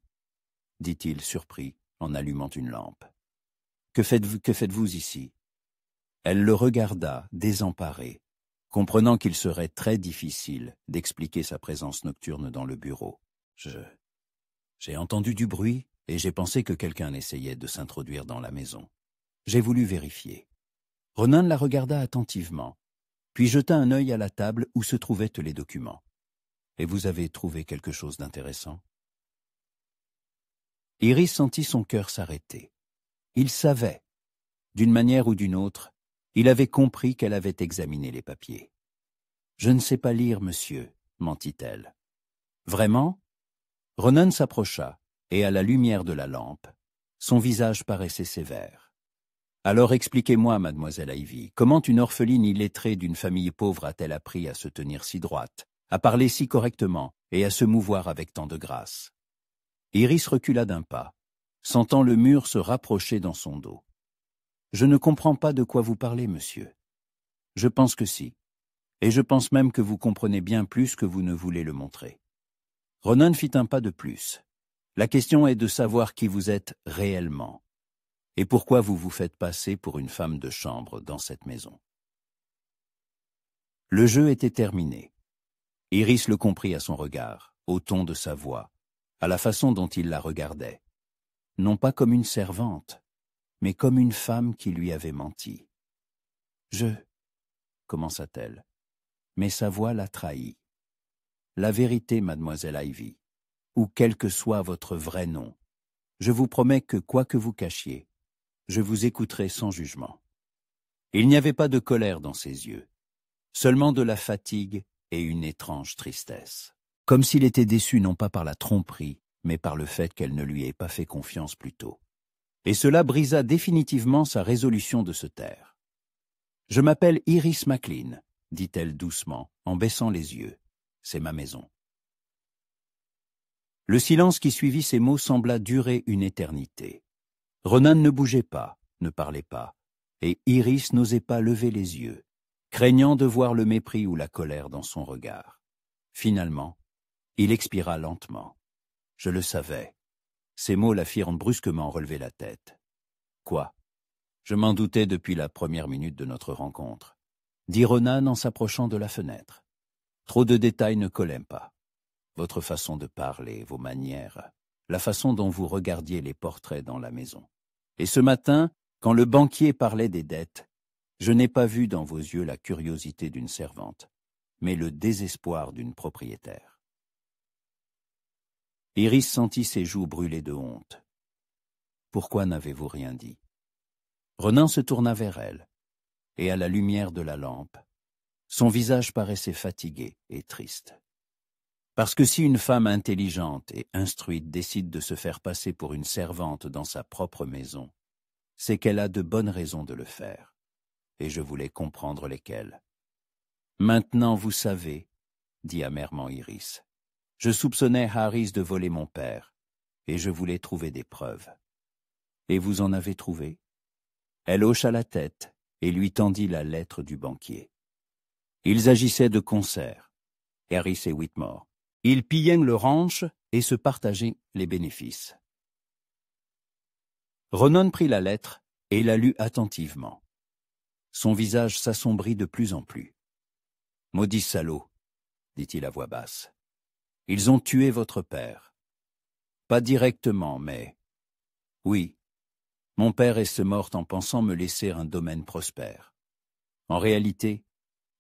dit-il surpris en allumant une lampe. « Que faites-vous ici ?» Elle le regarda, désemparée, comprenant qu'il serait très difficile d'expliquer sa présence nocturne dans le bureau. J'ai entendu du bruit et j'ai pensé que quelqu'un essayait de s'introduire dans la maison. J'ai voulu vérifier. Ronan la regarda attentivement, puis jeta un œil à la table où se trouvaient les documents. Et vous avez trouvé quelque chose d'intéressant? Iris sentit son cœur s'arrêter. Il savait, d'une manière ou d'une autre, il avait compris qu'elle avait examiné les papiers. « Je ne sais pas lire, monsieur, » mentit-elle. « Vraiment ?» Ronan s'approcha, et à la lumière de la lampe, son visage paraissait sévère. « Alors expliquez-moi, mademoiselle Ivy, comment une orpheline illettrée d'une famille pauvre a-t-elle appris à se tenir si droite, à parler si correctement et à se mouvoir avec tant de grâce ?» Iris recula d'un pas, sentant le mur se rapprocher dans son dos. « Je ne comprends pas de quoi vous parlez, monsieur. Je pense que si. Et je pense même que vous comprenez bien plus que vous ne voulez le montrer. » Ronan fit un pas de plus. « La question est de savoir qui vous êtes réellement. Et pourquoi vous vous faites passer pour une femme de chambre dans cette maison. » Le jeu était terminé. Iris le comprit à son regard, au ton de sa voix, à la façon dont il la regardait. Non pas comme une servante, mais comme une femme qui lui avait menti. « Je... » commença-t-elle, mais sa voix la trahit. « La vérité, mademoiselle Ivy, ou quel que soit votre vrai nom, je vous promets que quoi que vous cachiez, je vous écouterai sans jugement. » Il n'y avait pas de colère dans ses yeux, seulement de la fatigue et une étrange tristesse. Comme s'il était déçu non pas par la tromperie, mais par le fait qu'elle ne lui ait pas fait confiance plus tôt. Et cela brisa définitivement sa résolution de se taire. « Je m'appelle Iris McLean, » dit-elle doucement, en baissant les yeux. « C'est ma maison. » Le silence qui suivit ces mots sembla durer une éternité. Ronan ne bougeait pas, ne parlait pas, et Iris n'osait pas lever les yeux, craignant de voir le mépris ou la colère dans son regard. Finalement, il expira lentement. « Je le savais. » Ces mots la firent brusquement relever la tête. « Quoi ? Je m'en doutais depuis la première minute de notre rencontre, » dit Ronan en s'approchant de la fenêtre. « Trop de détails ne collaient pas. Votre façon de parler, vos manières, la façon dont vous regardiez les portraits dans la maison. Et ce matin, quand le banquier parlait des dettes, je n'ai pas vu dans vos yeux la curiosité d'une servante, mais le désespoir d'une propriétaire. » Iris sentit ses joues brûler de honte. « Pourquoi n'avez-vous rien dit ?» Ronan se tourna vers elle, et à la lumière de la lampe, son visage paraissait fatigué et triste. Parce que si une femme intelligente et instruite décide de se faire passer pour une servante dans sa propre maison, c'est qu'elle a de bonnes raisons de le faire, et je voulais comprendre lesquelles. « Maintenant vous savez, » dit amèrement Iris, « je soupçonnais Harris de voler mon père, et je voulais trouver des preuves. Et vous en avez trouvé ?» Elle hocha la tête et lui tendit la lettre du banquier. Ils agissaient de concert, Harris et Whitmore. Ils pillaient le ranch et se partageaient les bénéfices. Ronan prit la lettre et la lut attentivement. Son visage s'assombrit de plus en plus. « Maudits salauds, » dit-il à voix basse. « Ils ont tué votre père. Pas directement, mais... Oui, mon père est mort en pensant me laisser un domaine prospère. En réalité,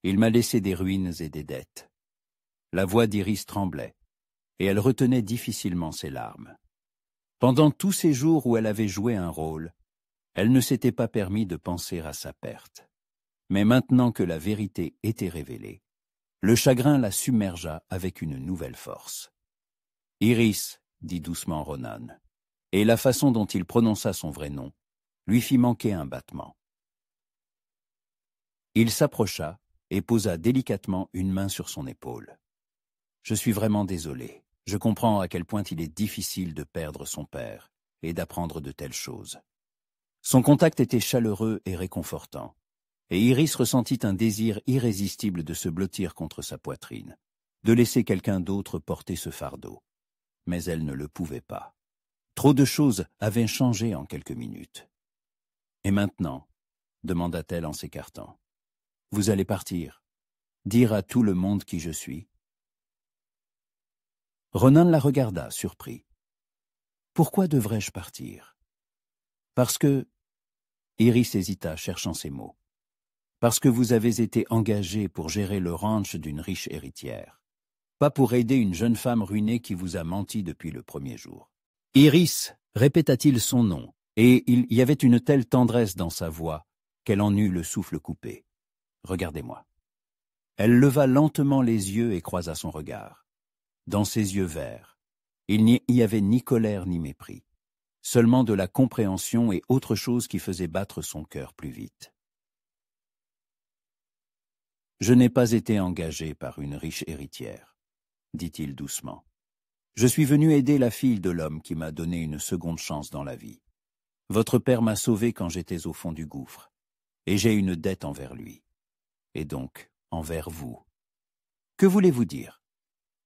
il m'a laissé des ruines et des dettes. » La voix d'Iris tremblait, et elle retenait difficilement ses larmes. Pendant tous ces jours où elle avait joué un rôle, elle ne s'était pas permis de penser à sa perte. Mais maintenant que la vérité était révélée, le chagrin la submergea avec une nouvelle force. « Iris, » dit doucement Ronan, et la façon dont il prononça son vrai nom lui fit manquer un battement. Il s'approcha et posa délicatement une main sur son épaule. « Je suis vraiment désolé. Je comprends à quel point il est difficile de perdre son père et d'apprendre de telles choses. » Son contact était chaleureux et réconfortant, et Iris ressentit un désir irrésistible de se blottir contre sa poitrine, de laisser quelqu'un d'autre porter ce fardeau. Mais elle ne le pouvait pas. Trop de choses avaient changé en quelques minutes. « Et maintenant ?» demanda-t-elle en s'écartant. « Vous allez partir, dire à tout le monde qui je suis ?» Ronan la regarda, surpris. « Pourquoi devrais-je partir ?»« Parce que... » Iris hésita, cherchant ses mots. « Parce que vous avez été engagé pour gérer le ranch d'une riche héritière. pas pour aider une jeune femme ruinée qui vous a menti depuis le premier jour. Iris, répéta-t-il son nom, et il y avait une telle tendresse dans sa voix qu'elle en eut le souffle coupé. Regardez-moi. Elle leva lentement les yeux et croisa son regard. Dans ses yeux verts, il n'y y avait ni colère ni mépris, seulement de la compréhension et autre chose qui faisait battre son cœur plus vite. « Je n'ai pas été engagé par une riche héritière, dit-il doucement. Je suis venu aider la fille de l'homme qui m'a donné une seconde chance dans la vie. Votre père m'a sauvé quand j'étais au fond du gouffre, et j'ai une dette envers lui, et donc envers vous. Que voulez-vous dire ?»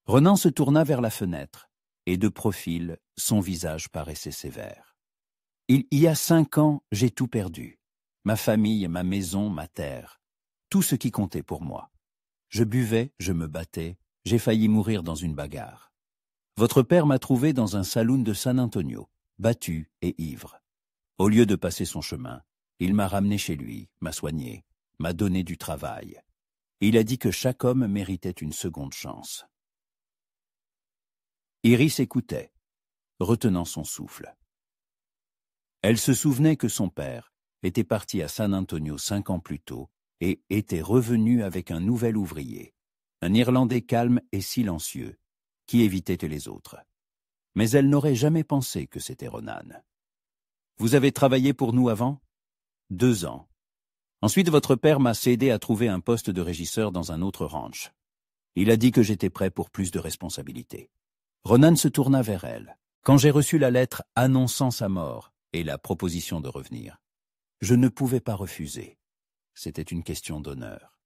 Renan se tourna vers la fenêtre, et de profil, son visage paraissait sévère. « Il y a 5 ans, j'ai tout perdu. Ma famille, ma maison, ma terre. Tout ce qui comptait pour moi. Je buvais, je me battais, j'ai failli mourir dans une bagarre. Votre père m'a trouvé dans un saloon de San Antonio, battu et ivre. Au lieu de passer son chemin, il m'a ramené chez lui, m'a soigné, m'a donné du travail. Il a dit que chaque homme méritait une seconde chance. » Iris écoutait, retenant son souffle. Elle se souvenait que son père était parti à San Antonio 5 ans plus tôt et était revenu avec un nouvel ouvrier, un Irlandais calme et silencieux, qui évitait les autres. Mais elle n'aurait jamais pensé que c'était Ronan. « Vous avez travaillé pour nous avant ?»« 2 ans. Ensuite, votre père m'a aidé à trouver un poste de régisseur dans un autre ranch. Il a dit que j'étais prêt pour plus de responsabilités. » Ronan se tourna vers elle. « Quand j'ai reçu la lettre annonçant sa mort et la proposition de revenir, je ne pouvais pas refuser. C'était une question d'honneur. »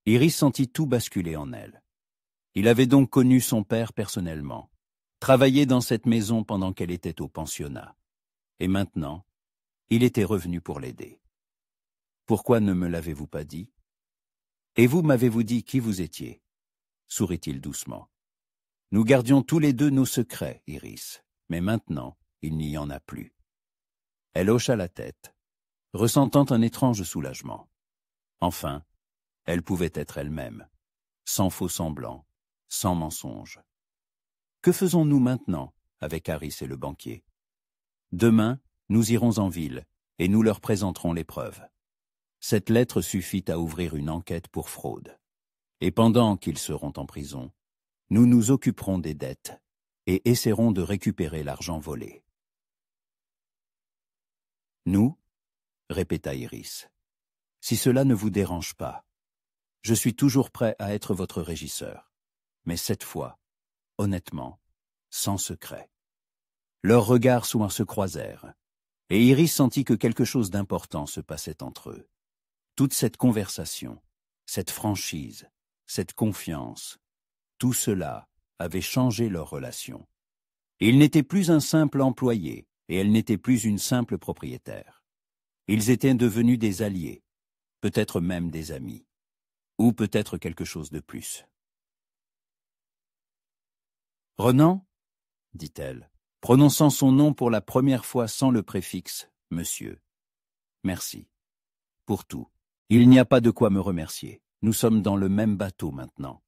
Iris sentit tout basculer en elle. Il avait donc connu son père personnellement, travaillé dans cette maison pendant qu'elle était au pensionnat. Et maintenant, il était revenu pour l'aider. « Pourquoi ne me l'avez-vous pas dit ? Et vous m'avez-vous dit qui vous étiez ?» sourit-il doucement. « Nous gardions tous les deux nos secrets, Iris, mais maintenant, il n'y en a plus. » Elle hocha la tête, ressentant un étrange soulagement. Enfin, elle pouvait être elle-même, sans faux semblant, sans mensonge. Que faisons-nous maintenant avec Harris et le banquier? Demain, nous irons en ville et nous leur présenterons les preuves. Cette lettre suffit à ouvrir une enquête pour fraude. Et pendant qu'ils seront en prison, nous nous occuperons des dettes et essaierons de récupérer l'argent volé. « Nous ?» répéta Iris. « Si cela ne vous dérange pas, je suis toujours prêt à être votre régisseur. Mais cette fois, honnêtement, sans secret. » Leurs regards souvent se croisèrent, et Iris sentit que quelque chose d'important se passait entre eux. Toute cette conversation, cette franchise, cette confiance, tout cela avait changé leur relation. Il n'était plus un simple employé, et elle n'était plus une simple propriétaire. Ils étaient devenus des alliés, peut-être même des amis, ou peut-être quelque chose de plus. « Renan ?» dit-elle, prononçant son nom pour la première fois sans le préfixe « Monsieur ». « Merci. Pour tout. Il n'y a pas de quoi me remercier. Nous sommes dans le même bateau maintenant. »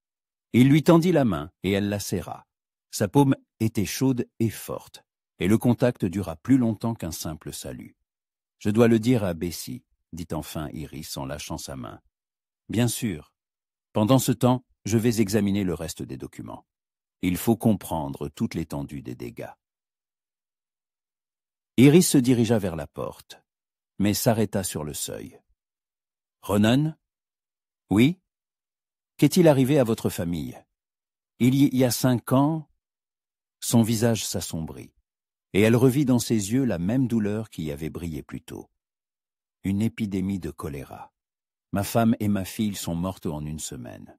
Il lui tendit la main et elle la serra. Sa paume était chaude et forte, et le contact dura plus longtemps qu'un simple salut. « Je dois le dire à Bessie, » dit enfin Iris en lâchant sa main. « Bien sûr. Pendant ce temps, je vais examiner le reste des documents. Il faut comprendre toute l'étendue des dégâts. » Iris se dirigea vers la porte, mais s'arrêta sur le seuil. « Ronan ? Oui ? Qu'est-il arrivé à votre famille ? Il y a 5 ans... » Son visage s'assombrit, et elle revit dans ses yeux la même douleur qui y avait brillé plus tôt. « Une épidémie de choléra. Ma femme et ma fille sont mortes en 1 semaine.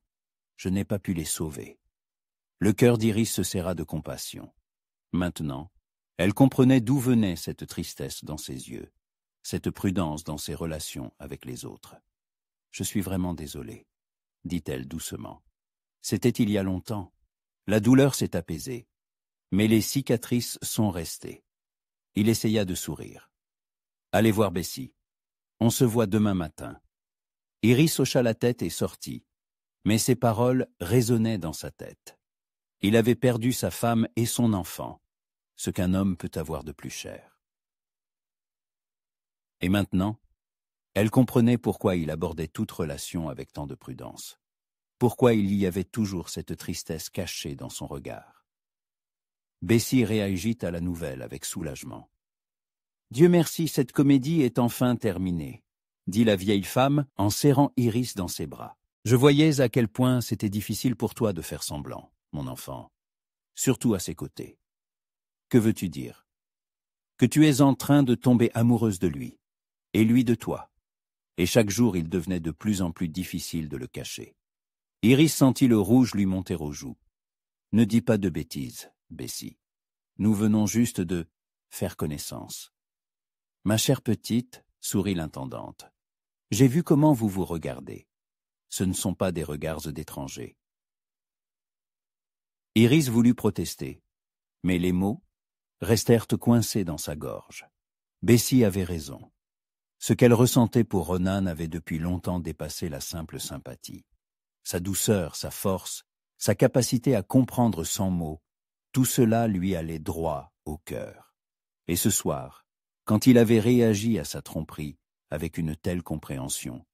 Je n'ai pas pu les sauver. » Le cœur d'Iris se serra de compassion. Maintenant, elle comprenait d'où venait cette tristesse dans ses yeux, cette prudence dans ses relations avec les autres. « Je suis vraiment désolée, » dit-elle doucement. « C'était il y a longtemps. La douleur s'est apaisée, mais les cicatrices sont restées. » Il essaya de sourire. « Allez voir Bessie. On se voit demain matin. » Iris hocha la tête et sortit, Mais ces paroles résonnaient dans sa tête. Il avait perdu sa femme et son enfant, ce qu'un homme peut avoir de plus cher. Et maintenant, elle comprenait pourquoi il abordait toute relation avec tant de prudence, pourquoi il y avait toujours cette tristesse cachée dans son regard. Bessie réagit à la nouvelle avec soulagement. « Dieu merci, cette comédie est enfin terminée », dit la vieille femme en serrant Iris dans ses bras. « Je voyais à quel point c'était difficile pour toi de faire semblant, mon enfant, surtout à ses côtés. Que veux-tu dire? Que tu es en train de tomber amoureuse de lui, et lui de toi. Et chaque jour il devenait de plus en plus difficile de le cacher. » Iris sentit le rouge lui monter aux joues. « Ne dis pas de bêtises, Bessie. Nous venons juste de faire connaissance. » « Ma chère petite, » sourit l'intendante, « j'ai vu comment vous vous regardez. Ce ne sont pas des regards d'étrangers. » Iris voulut protester, mais les mots restèrent coincés dans sa gorge. Bessie avait raison. Ce qu'elle ressentait pour Ronan avait depuis longtemps dépassé la simple sympathie. Sa douceur, sa force, sa capacité à comprendre sans mots, tout cela lui allait droit au cœur. Et ce soir, quand il avait réagi à sa tromperie avec une telle compréhension,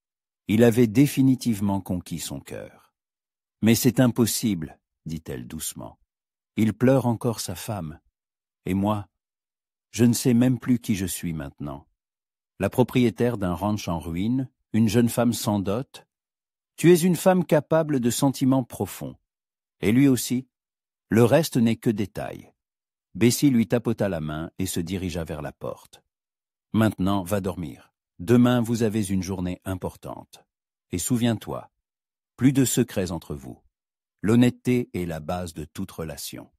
il avait définitivement conquis son cœur. « Mais c'est impossible, » dit-elle doucement. « Il pleure encore sa femme. Et moi, je ne sais même plus qui je suis maintenant. La propriétaire d'un ranch en ruine, une jeune femme sans dot. Tu es une femme capable de sentiments profonds. Et lui aussi. Le reste n'est que détail. » Bessie lui tapota la main et se dirigea vers la porte. « Maintenant, va dormir. Demain, vous avez une journée importante. Et souviens-toi, plus de secrets entre vous. L'honnêteté est la base de toute relation. »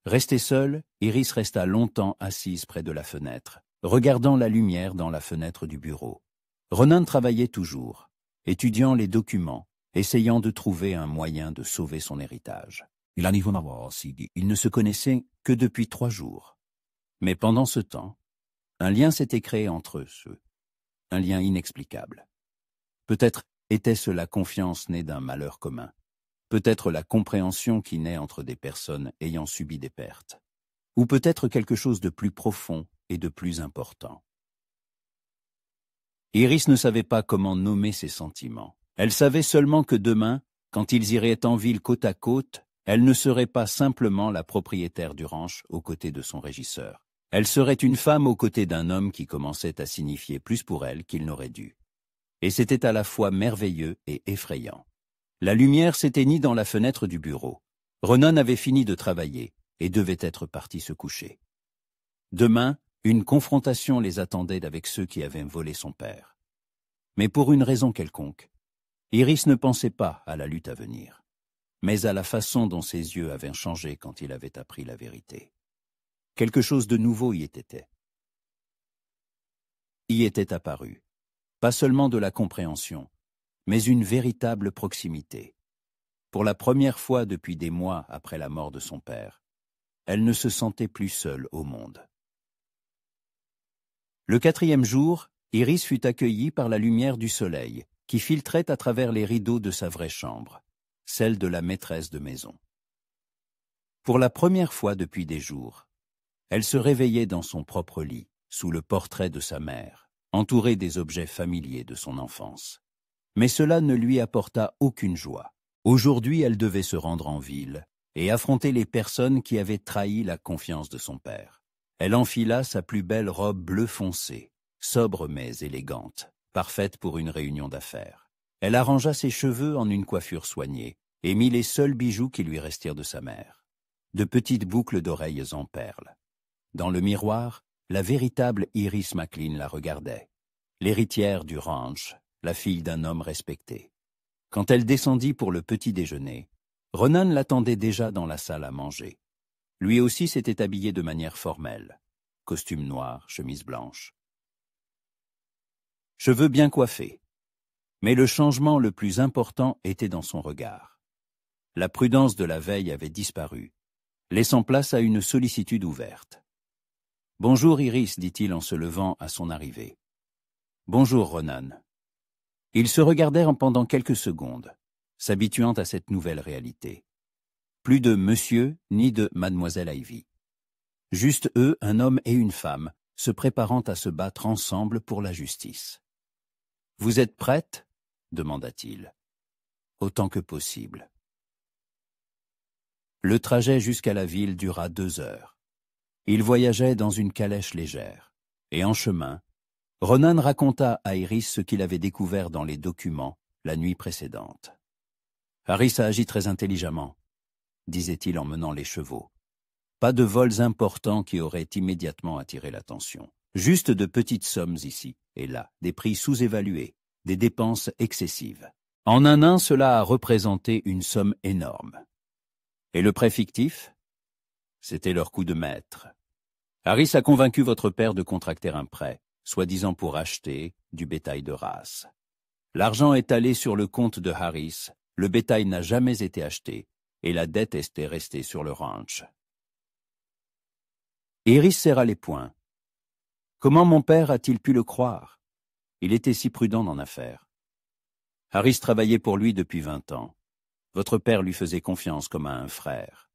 Restée seule, Iris resta longtemps assise près de la fenêtre, regardant la lumière dans la fenêtre du bureau. Ronan travaillait toujours, étudiant les documents, essayant de trouver un moyen de sauver son héritage. Il ne se connaissait que depuis 3 jours. Mais pendant ce temps, un lien s'était créé entre eux, un lien inexplicable. Peut-être était-ce la confiance née d'un malheur commun, peut-être la compréhension qui naît entre des personnes ayant subi des pertes, ou peut-être quelque chose de plus profond et de plus important. Iris ne savait pas comment nommer ses sentiments. Elle savait seulement que demain, quand ils iraient en ville côte à côte, elle ne serait pas simplement la propriétaire du ranch aux côtés de son régisseur. Elle serait une femme aux côtés d'un homme qui commençait à signifier plus pour elle qu'il n'aurait dû. Et c'était à la fois merveilleux et effrayant. La lumière s'éteignit dans la fenêtre du bureau. Ronan avait fini de travailler et devait être parti se coucher. Demain, une confrontation les attendait avec ceux qui avaient volé son père. Mais pour une raison quelconque, Iris ne pensait pas à la lutte à venir, mais à la façon dont ses yeux avaient changé quand il avait appris la vérité. Quelque chose de nouveau y était apparu. Pas seulement de la compréhension, mais une véritable proximité. Pour la première fois depuis des mois après la mort de son père, elle ne se sentait plus seule au monde. Le 4e jour, Iris fut accueillie par la lumière du soleil, qui filtrait à travers les rideaux de sa vraie chambre, celle de la maîtresse de maison. Pour la première fois depuis des jours, elle se réveillait dans son propre lit, sous le portrait de sa mère, entourée des objets familiers de son enfance. Mais cela ne lui apporta aucune joie. Aujourd'hui, elle devait se rendre en ville et affronter les personnes qui avaient trahi la confiance de son père. Elle enfila sa plus belle robe bleu foncé, sobre mais élégante, parfaite pour une réunion d'affaires. Elle arrangea ses cheveux en une coiffure soignée et mit les seuls bijoux qui lui restèrent de sa mère. De petites boucles d'oreilles en perles. Dans le miroir, la véritable Iris McLean la regardait. L'héritière du ranch, la fille d'un homme respecté. Quand elle descendit pour le petit déjeuner, Ronan l'attendait déjà dans la salle à manger. Lui aussi s'était habillé de manière formelle. Costume noir, chemise blanche. Cheveux bien coiffés. Mais le changement le plus important était dans son regard. La prudence de la veille avait disparu, laissant place à une sollicitude ouverte. « Bonjour Iris, dit-il en se levant à son arrivée. « Bonjour Ronan. » Ils se regardèrent pendant quelques secondes, s'habituant à cette nouvelle réalité. Plus de monsieur ni de mademoiselle Ivy. Juste eux, un homme et une femme, se préparant à se battre ensemble pour la justice. « Vous êtes prête ?» demanda-t-il. « Autant que possible. » Le trajet jusqu'à la ville dura 2 heures. Ils voyageaient dans une calèche légère, et en chemin, Ronan raconta à Iris ce qu'il avait découvert dans les documents la nuit précédente. « Harris a agi très intelligemment, » disait-il en menant les chevaux. « Pas de vols importants qui auraient immédiatement attiré l'attention. Juste de petites sommes ici et là, des prix sous-évalués, des dépenses excessives. En un an, cela a représenté une somme énorme. Et le prêt fictif? C'était leur coup de maître. Harris a convaincu votre père de contracter un prêt, soi-disant pour acheter du bétail de race. L'argent est allé sur le compte de Harris, le bétail n'a jamais été acheté, et la dette était restée sur le ranch. Iris serra les poings. Comment mon père a-t-il pu le croire? Il était si prudent en affaires. Harris travaillait pour lui depuis 20 ans. Votre père lui faisait confiance comme à un frère.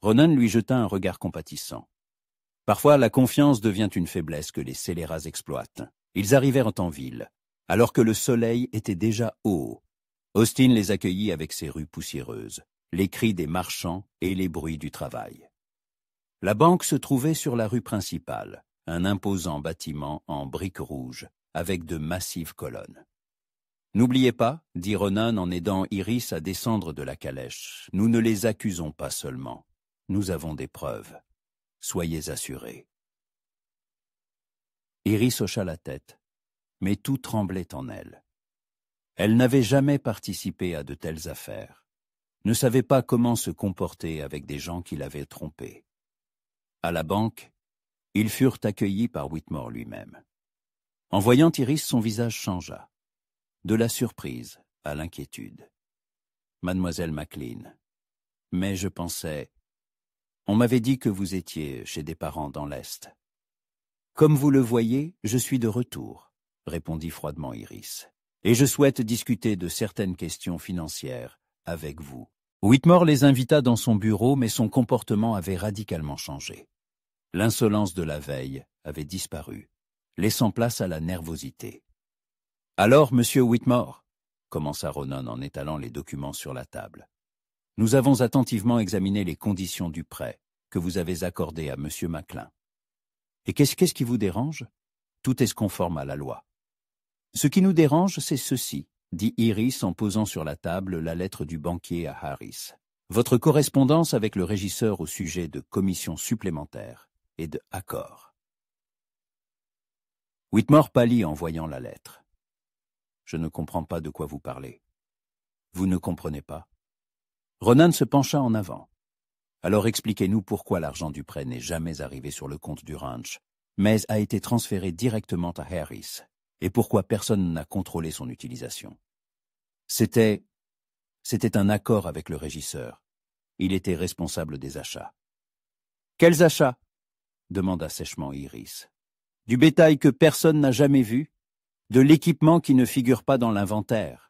Ronan lui jeta un regard compatissant. Parfois, la confiance devient une faiblesse que les scélérats exploitent. Ils arrivèrent en ville, alors que le soleil était déjà haut. Austin les accueillit avec ses rues poussiéreuses, les cris des marchands et les bruits du travail. La banque se trouvait sur la rue principale, un imposant bâtiment en briques rouges, avec de massives colonnes. « N'oubliez pas, dit Ronan en aidant Iris à descendre de la calèche, nous ne les accusons pas seulement, nous avons des preuves. Soyez assurés. » Iris hocha la tête, mais tout tremblait en elle. Elle n'avait jamais participé à de telles affaires, ne savait pas comment se comporter avec des gens qui l'avaient trompée. À la banque, ils furent accueillis par Whitmore lui-même. En voyant Iris, son visage changea. De la surprise à l'inquiétude. « Mademoiselle McLean, mais je pensais... On m'avait dit que vous étiez chez des parents dans l'Est. »« Comme vous le voyez, je suis de retour, » répondit froidement Iris. « Et je souhaite discuter de certaines questions financières avec vous. » Whitmore les invita dans son bureau, mais son comportement avait radicalement changé. L'insolence de la veille avait disparu, laissant place à la nervosité. « Alors, monsieur Whitmore, » commença Ronan en étalant les documents sur la table, « nous avons attentivement examiné les conditions du prêt que vous avez accordé à monsieur McLean. Et qu'est-ce qui vous dérange? Tout est conforme à la loi. Ce qui nous dérange, c'est ceci, dit Iris en posant sur la table la lettre du banquier à Harris. Votre correspondance avec le régisseur au sujet de commissions supplémentaires et de accords. Whitmore pâlit en voyant la lettre. Je ne comprends pas de quoi vous parlez. Vous ne comprenez pas? Ronan se pencha en avant. Alors expliquez-nous pourquoi l'argent du prêt n'est jamais arrivé sur le compte du ranch, mais a été transféré directement à Harris, et pourquoi personne n'a contrôlé son utilisation. C'était un accord avec le régisseur. Il était responsable des achats. Quels achats? Demanda sèchement Iris. Du bétail que personne n'a jamais vu? De l'équipement qui ne figure pas dans l'inventaire.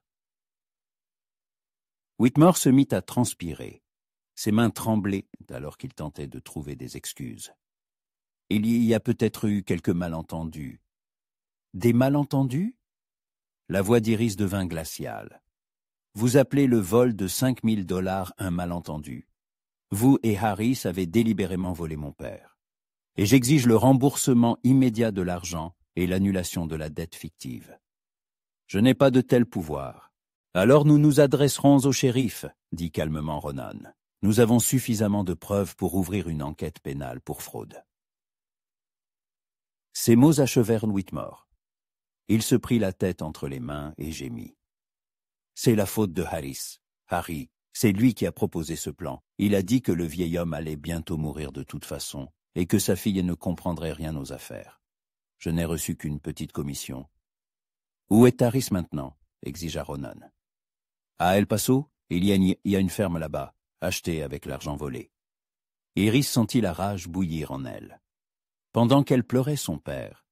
Whitmore se mit à transpirer. Ses mains tremblaient alors qu'il tentait de trouver des excuses. Il y a peut-être eu quelques malentendus. Des malentendus? La voix d'Iris devint glaciale. Vous appelez le vol de $5 000 un malentendu. Vous et Harris avez délibérément volé mon père. Et j'exige le remboursement immédiat de l'argent et l'annulation de la dette fictive. Je n'ai pas de tel pouvoir. Alors nous nous adresserons au shérif, dit calmement Ronan. Nous avons suffisamment de preuves pour ouvrir une enquête pénale pour fraude. Ces mots achevèrent Whitmore. Il se prit la tête entre les mains et gémit. C'est la faute de Harry, c'est lui qui a proposé ce plan. Il a dit que le vieil homme allait bientôt mourir de toute façon et que sa fille ne comprendrait rien aux affaires. Je n'ai reçu qu'une petite commission. Où est Harris maintenant? Exigea Ronan. À El Paso, il y a une ferme là-bas, achetée avec l'argent volé. Iris sentit la rage bouillir en elle. Pendant qu'elle pleurait son père,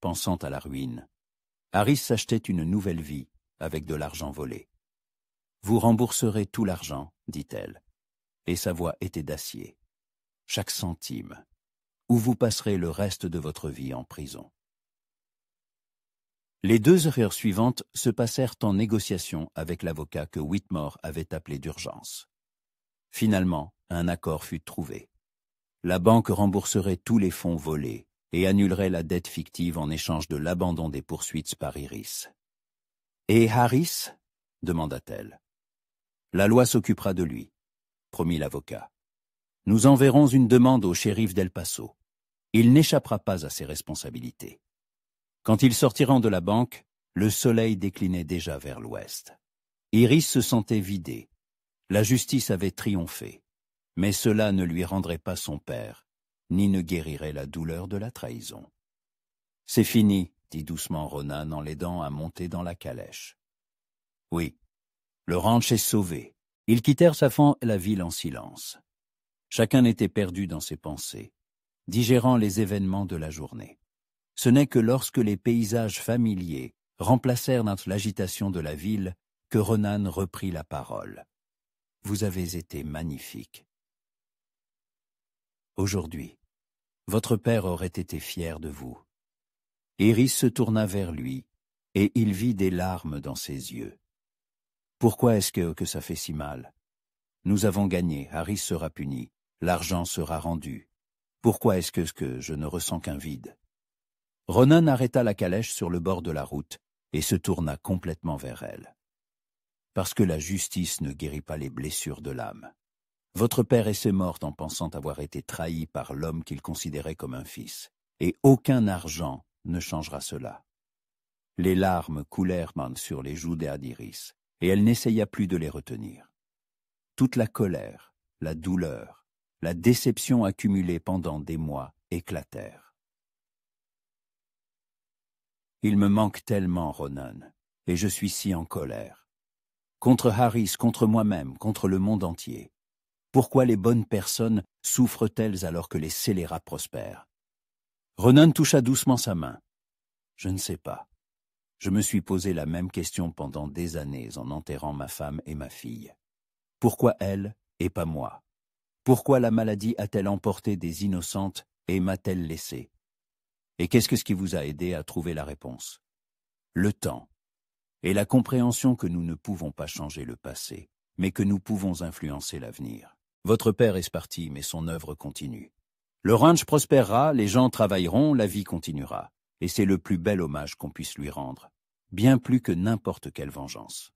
pensant à la ruine, Harris s'achetait une nouvelle vie avec de l'argent volé. Vous rembourserez tout l'argent, dit-elle, et sa voix était d'acier. Chaque centime, ou vous passerez le reste de votre vie en prison. Les 2 heures suivantes se passèrent en négociation avec l'avocat que Whitmore avait appelé d'urgence. Finalement, un accord fut trouvé. La banque rembourserait tous les fonds volés et annulerait la dette fictive en échange de l'abandon des poursuites par Iris. « Et Harris » demanda-t-elle. « La loi s'occupera de lui », promit l'avocat. « Nous enverrons une demande au shérif d'El Paso. Il n'échappera pas à ses responsabilités. » Quand ils sortiront de la banque, le soleil déclinait déjà vers l'ouest. Iris se sentait vidée. La justice avait triomphé, mais cela ne lui rendrait pas son père, ni ne guérirait la douleur de la trahison. « C'est fini, » dit doucement Ronan en l'aidant à monter dans la calèche. Oui, le ranch est sauvé. Ils quittèrent sa femme la ville en silence. Chacun était perdu dans ses pensées, digérant les événements de la journée. Ce n'est que lorsque les paysages familiers remplacèrent notre l'agitation de la ville que Ronan reprit la parole. « Vous avez été magnifique. Aujourd'hui, votre père aurait été fier de vous. » Iris se tourna vers lui, et il vit des larmes dans ses yeux. « Pourquoi est-ce que ça fait si mal? Nous avons gagné, Harris sera puni, l'argent sera rendu. Pourquoi est-ce que je ne ressens qu'un vide ?» Ronan arrêta la calèche sur le bord de la route et se tourna complètement vers elle. « Parce que la justice ne guérit pas les blessures de l'âme. Votre père est mort en pensant avoir été trahi par l'homme qu'il considérait comme un fils, et aucun argent ne changera cela. » Les larmes coulèrent sur les joues d'Iris, et elle n'essaya plus de les retenir. Toute la colère, la douleur, la déception accumulée pendant des mois éclatèrent. « Il me manque tellement, Ronan, et je suis si en colère. Contre Harris, contre moi-même, contre le monde entier. Pourquoi les bonnes personnes souffrent-elles alors que les scélérats prospèrent ?» Ronan toucha doucement sa main. « Je ne sais pas. Je me suis posé la même question pendant des années en enterrant ma femme et ma fille. Pourquoi elle et pas moi? Pourquoi la maladie a-t-elle emporté des innocentes et m'a-t-elle laissé? Et qu'est-ce qui vous a aidé à trouver la réponse? Le temps et la compréhension que nous ne pouvons pas changer le passé, mais que nous pouvons influencer l'avenir. Votre père est parti, mais son œuvre continue. Le ranch prospérera, les gens travailleront, la vie continuera. Et c'est le plus bel hommage qu'on puisse lui rendre, bien plus que n'importe quelle vengeance. »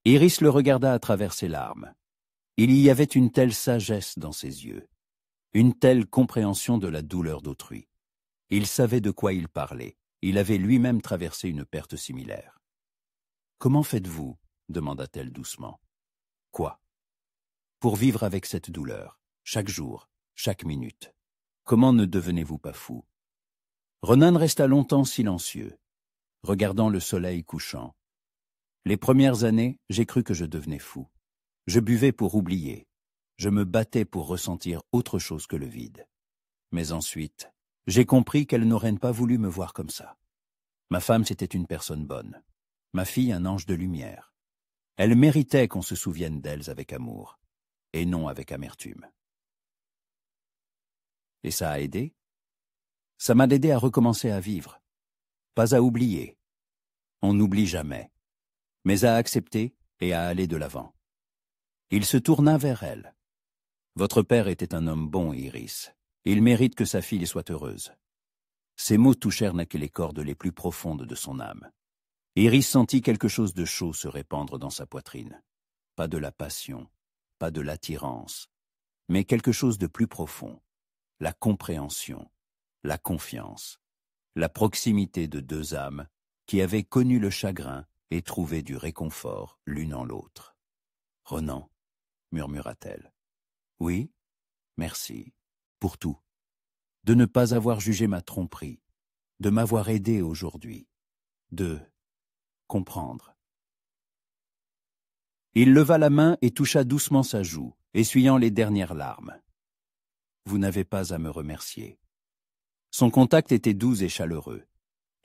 Iris le regarda à travers ses larmes. Il y avait une telle sagesse dans ses yeux, une telle compréhension de la douleur d'autrui. Il savait de quoi il parlait. Il avait lui-même traversé une perte similaire. « Comment faites-vous » demanda-t-elle doucement. « Quoi ?»« Pour vivre avec cette douleur, chaque jour, chaque minute. Comment ne devenez-vous pas fou ?» Ronan resta longtemps silencieux, regardant le soleil couchant. « Les premières années, j'ai cru que je devenais fou. Je buvais pour oublier. Je me battais pour ressentir autre chose que le vide. Mais ensuite, j'ai compris qu'elle n'aurait pas voulu me voir comme ça. Ma femme, c'était une personne bonne. Ma fille, un ange de lumière. Elle méritait qu'on se souvienne d'elles avec amour, et non avec amertume. » Et ça a aidé ? Ça m'a aidé à recommencer à vivre, pas à oublier. On n'oublie jamais, mais à accepter et à aller de l'avant. Il se tourna vers elle. « Votre père était un homme bon, Iris. Il mérite que sa fille soit heureuse. » Ces mots touchèrent les cordes les plus profondes de son âme. Iris sentit quelque chose de chaud se répandre dans sa poitrine. Pas de la passion, pas de l'attirance, mais quelque chose de plus profond, la compréhension. La confiance, la proximité de 2 âmes qui avaient connu le chagrin et trouvé du réconfort l'une en l'autre. « Ronan, » murmura-t-elle. « Oui, merci, pour tout. De ne pas avoir jugé ma tromperie, de m'avoir aidé aujourd'hui, de comprendre. » Il leva la main et toucha doucement sa joue, essuyant les dernières larmes. « Vous n'avez pas à me remercier. » Son contact était doux et chaleureux.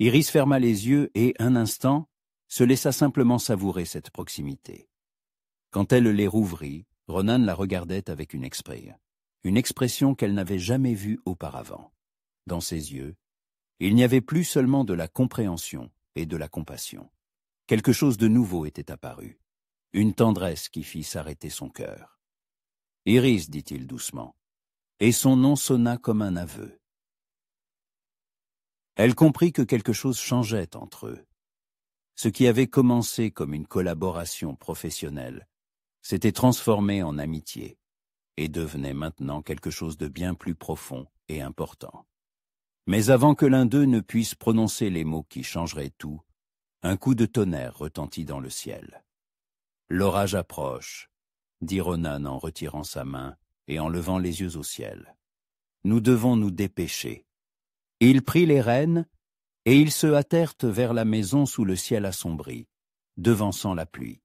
Iris ferma les yeux et, un instant, se laissa simplement savourer cette proximité. Quand elle les rouvrit, Ronan la regardait avec une expression qu'elle n'avait jamais vue auparavant. Dans ses yeux, il n'y avait plus seulement de la compréhension et de la compassion. Quelque chose de nouveau était apparu, une tendresse qui fit s'arrêter son cœur. « Iris » dit-il doucement, et son nom sonna comme un aveu. Elle comprit que quelque chose changeait entre eux. Ce qui avait commencé comme une collaboration professionnelle s'était transformé en amitié et devenait maintenant quelque chose de bien plus profond et important. Mais avant que l'un d'eux ne puisse prononcer les mots qui changeraient tout, un coup de tonnerre retentit dans le ciel. « L'orage approche », dit Ronan en retirant sa main et en levant les yeux au ciel. « Nous devons nous dépêcher. » Il prit les rênes et ils se hâtèrent vers la maison sous le ciel assombri, devançant la pluie.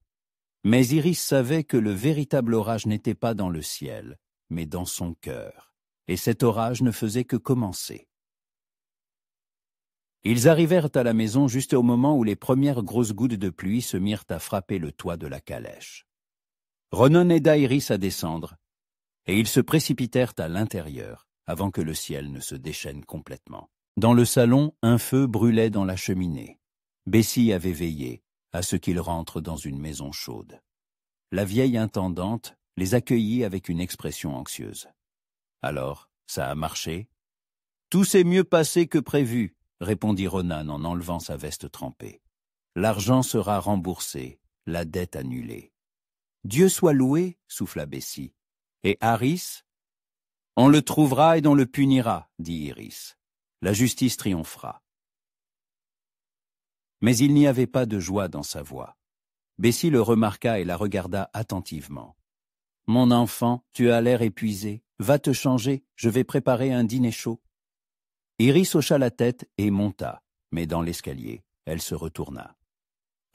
Mais Iris savait que le véritable orage n'était pas dans le ciel, mais dans son cœur, et cet orage ne faisait que commencer. Ils arrivèrent à la maison juste au moment où les premières grosses gouttes de pluie se mirent à frapper le toit de la calèche. Ronan aida Iris à descendre, et ils se précipitèrent à l'intérieur, avant que le ciel ne se déchaîne complètement. Dans le salon, un feu brûlait dans la cheminée. Bessie avait veillé à ce qu'ils rentrent dans une maison chaude. La vieille intendante les accueillit avec une expression anxieuse. « Alors, ça a marché ?»« Tout s'est mieux passé que prévu, » répondit Ronan en enlevant sa veste trempée. « L'argent sera remboursé, la dette annulée. »« Dieu soit loué, » souffla Bessie. « Et Harris ?»« On le trouvera et on le punira, » dit Iris. La justice triomphera. Mais il n'y avait pas de joie dans sa voix. Bessie le remarqua et la regarda attentivement. « Mon enfant, tu as l'air épuisé. Va te changer, je vais préparer un dîner chaud. » Iris hocha la tête et monta, mais dans l'escalier, elle se retourna.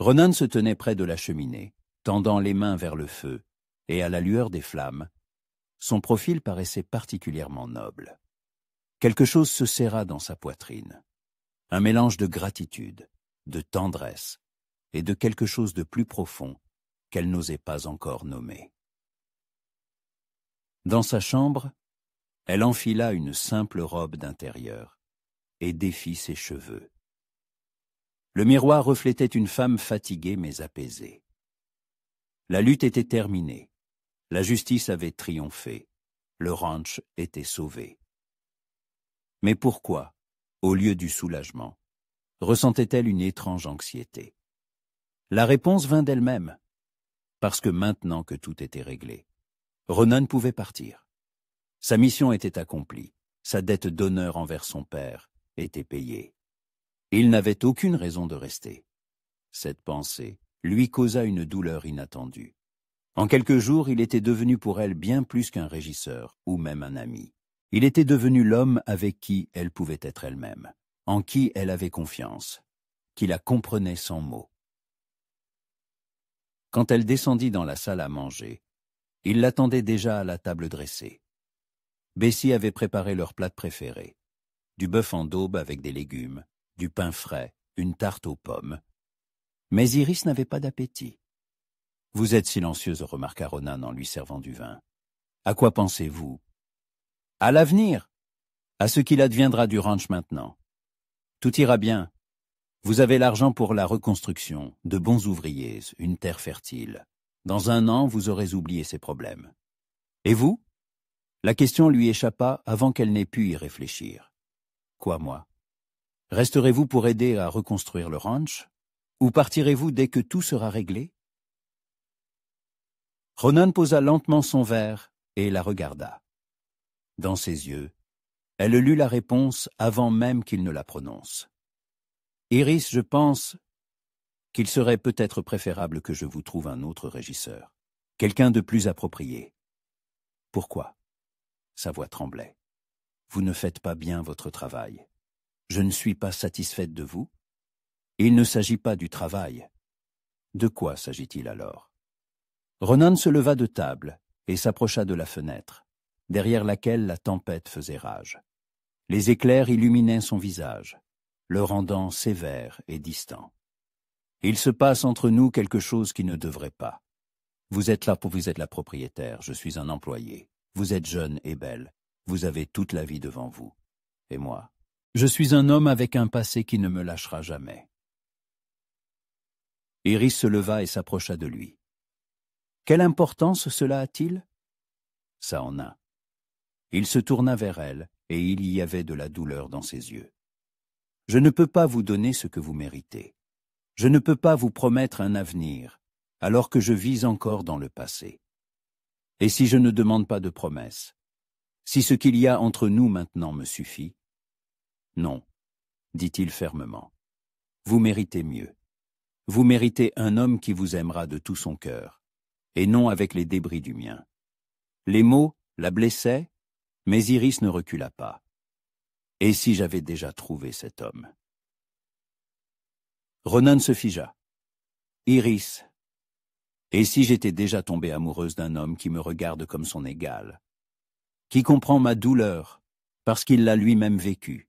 Ronan se tenait près de la cheminée, tendant les mains vers le feu, et à la lueur des flammes, son profil paraissait particulièrement noble. Quelque chose se serra dans sa poitrine, un mélange de gratitude, de tendresse et de quelque chose de plus profond qu'elle n'osait pas encore nommer. Dans sa chambre, elle enfila une simple robe d'intérieur et défit ses cheveux. Le miroir reflétait une femme fatiguée mais apaisée. La lutte était terminée, la justice avait triomphé, le ranch était sauvé. Mais pourquoi, au lieu du soulagement, ressentait-elle une étrange anxiété? La réponse vint d'elle-même, parce que maintenant que tout était réglé, Ronan pouvait partir. Sa mission était accomplie, sa dette d'honneur envers son père était payée. Il n'avait aucune raison de rester. Cette pensée lui causa une douleur inattendue. En quelques jours, il était devenu pour elle bien plus qu'un régisseur ou même un ami. Il était devenu l'homme avec qui elle pouvait être elle-même, en qui elle avait confiance, qui la comprenait sans mots. Quand elle descendit dans la salle à manger, il l'attendait déjà à la table dressée. Bessie avait préparé leur plat préféré, du bœuf en daube avec des légumes, du pain frais, une tarte aux pommes. Mais Iris n'avait pas d'appétit. « Vous êtes silencieuse, » remarqua Ronan en lui servant du vin. « À quoi pensez-vous ?»« À l'avenir, à ce qu'il adviendra du ranch maintenant. Tout ira bien. Vous avez l'argent pour la reconstruction, de bons ouvriers, une terre fertile. Dans un an, vous aurez oublié ces problèmes. Et vous ?» La question lui échappa avant qu'elle n'ait pu y réfléchir. « Quoi, moi? Resterez-vous pour aider à reconstruire le ranch? Ou partirez-vous dès que tout sera réglé ?» Ronan posa lentement son verre et la regarda. Dans ses yeux, elle lut la réponse avant même qu'il ne la prononce. « Iris, je pense qu'il serait peut-être préférable que je vous trouve un autre régisseur, quelqu'un de plus approprié. » « Pourquoi ?» Sa voix tremblait. « Vous ne faites pas bien votre travail. Je ne suis pas satisfaite de vous. Il ne s'agit pas du travail. De quoi s'agit-il alors ?» Ronan se leva de table et s'approcha de la fenêtre, derrière laquelle la tempête faisait rage. Les éclairs illuminaient son visage. le rendant sévère et distant. Il se passe entre nous quelque chose qui ne devrait pas. Vous êtes la propriétaire, je suis un employé. Vous êtes jeune et belle, vous avez toute la vie devant vous. Et moi, je suis un homme avec un passé qui ne me lâchera jamais. Iris se leva et s'approcha de lui. Quelle importance cela a-t-il? Ça en a. Il se tourna vers elle, et il y avait de la douleur dans ses yeux. Je ne peux pas vous donner ce que vous méritez. Je ne peux pas vous promettre un avenir, alors que je vis encore dans le passé. Et si je ne demande pas de promesse? Si ce qu'il y a entre nous maintenant me suffit? Non, dit-il fermement. Vous méritez mieux. Vous méritez un homme qui vous aimera de tout son cœur, et non avec les débris du mien. Les mots la blessaient, mais Iris ne recula pas. Et si j'avais déjà trouvé cet homme? Ronan se figea. Iris. Et si j'étais déjà tombée amoureuse d'un homme qui me regarde comme son égal, qui comprend ma douleur parce qu'il l'a lui-même vécue,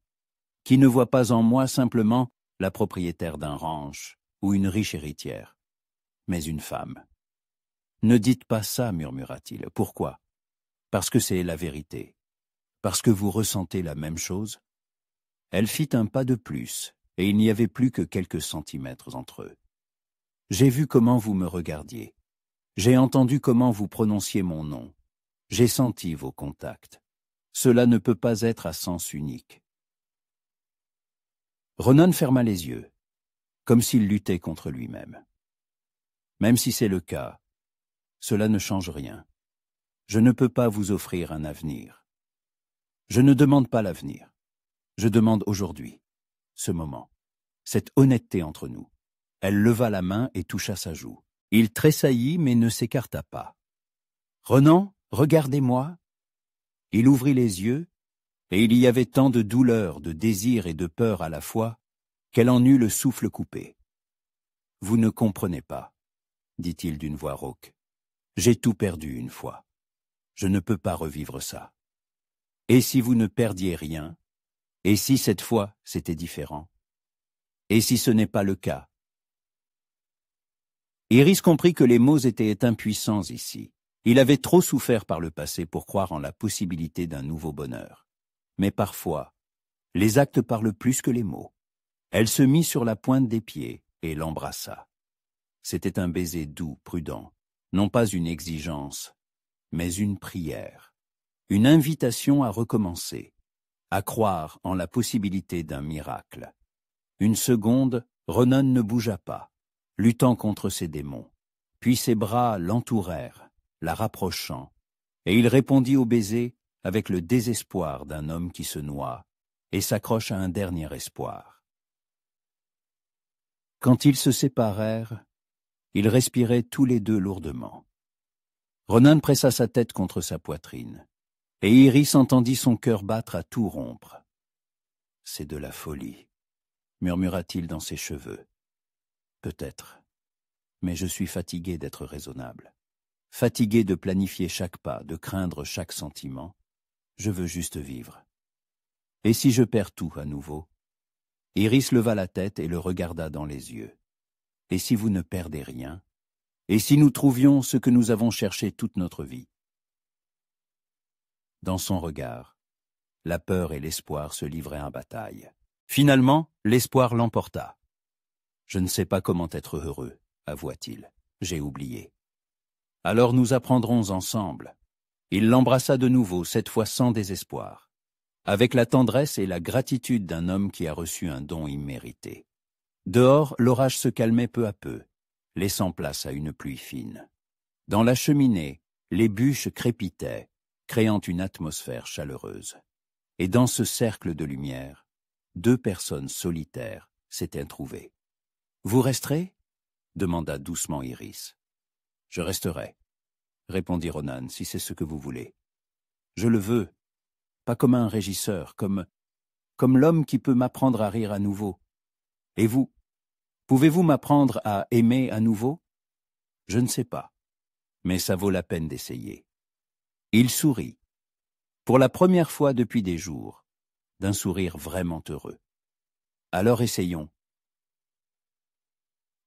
qui ne voit pas en moi simplement la propriétaire d'un ranch ou une riche héritière, mais une femme. Ne dites pas ça, murmura-t-il. Pourquoi? Parce que c'est la vérité. Parce que vous ressentez la même chose? Elle fit un pas de plus, et il n'y avait plus que quelques centimètres entre eux. J'ai vu comment vous me regardiez. J'ai entendu comment vous prononciez mon nom. J'ai senti vos contacts. Cela ne peut pas être à sens unique. Ronan ferma les yeux, comme s'il luttait contre lui-même. Même si c'est le cas, cela ne change rien. Je ne peux pas vous offrir un avenir. Je ne demande pas l'avenir. Je demande aujourd'hui, ce moment, cette honnêteté entre nous. Elle leva la main et toucha sa joue. Il tressaillit mais ne s'écarta pas. « Ronan, regardez-moi » Il ouvrit les yeux, et il y avait tant de douleur, de désir et de peur à la fois, qu'elle en eut le souffle coupé. « Vous ne comprenez pas, » dit-il d'une voix rauque. « J'ai tout perdu une fois. Je ne peux pas revivre ça. Et si vous ne perdiez rien? Et si cette fois c'était différent? Et si ce n'est pas le cas? » Iris comprit que les mots étaient impuissants ici. Il avait trop souffert par le passé pour croire en la possibilité d'un nouveau bonheur. Mais parfois, les actes parlent plus que les mots. Elle se mit sur la pointe des pieds et l'embrassa. C'était un baiser doux, prudent, non pas une exigence, mais une prière, une invitation à recommencer, à croire en la possibilité d'un miracle. Une seconde, Ronan ne bougea pas, luttant contre ses démons, puis ses bras l'entourèrent, la rapprochant, et il répondit au baiser avec le désespoir d'un homme qui se noie et s'accroche à un dernier espoir. Quand ils se séparèrent, ils respiraient tous les deux lourdement. Ronan pressa sa tête contre sa poitrine, et Iris entendit son cœur battre à tout rompre. « C'est de la folie », murmura-t-il dans ses cheveux. « Peut-être, mais je suis fatigué d'être raisonnable. Fatigué de planifier chaque pas, de craindre chaque sentiment. Je veux juste vivre. Et si je perds tout à nouveau? » Iris leva la tête et le regarda dans les yeux. « Et si vous ne perdez rien? Et si nous trouvions ce que nous avons cherché toute notre vie? » Dans son regard, la peur et l'espoir se livraient en bataille. Finalement, l'espoir l'emporta. « Je ne sais pas comment être heureux, » avoua-t-il. « J'ai oublié. » « Alors nous apprendrons ensemble. » Il l'embrassa de nouveau, cette fois sans désespoir, avec la tendresse et la gratitude d'un homme qui a reçu un don immérité. Dehors, l'orage se calmait peu à peu, laissant place à une pluie fine. Dans la cheminée, les bûches crépitaient, créant une atmosphère chaleureuse. Et dans ce cercle de lumière, deux personnes solitaires s'étaient trouvées. « Vous resterez » demanda doucement Iris. « Je resterai, » répondit Ronan, « si c'est ce que vous voulez. Je le veux, pas comme un régisseur, comme l'homme qui peut m'apprendre à rire à nouveau. Et vous, pouvez-vous m'apprendre à aimer à nouveau? Je ne sais pas, mais ça vaut la peine d'essayer. » Il sourit, pour la première fois depuis des jours, d'un sourire vraiment heureux. Alors essayons.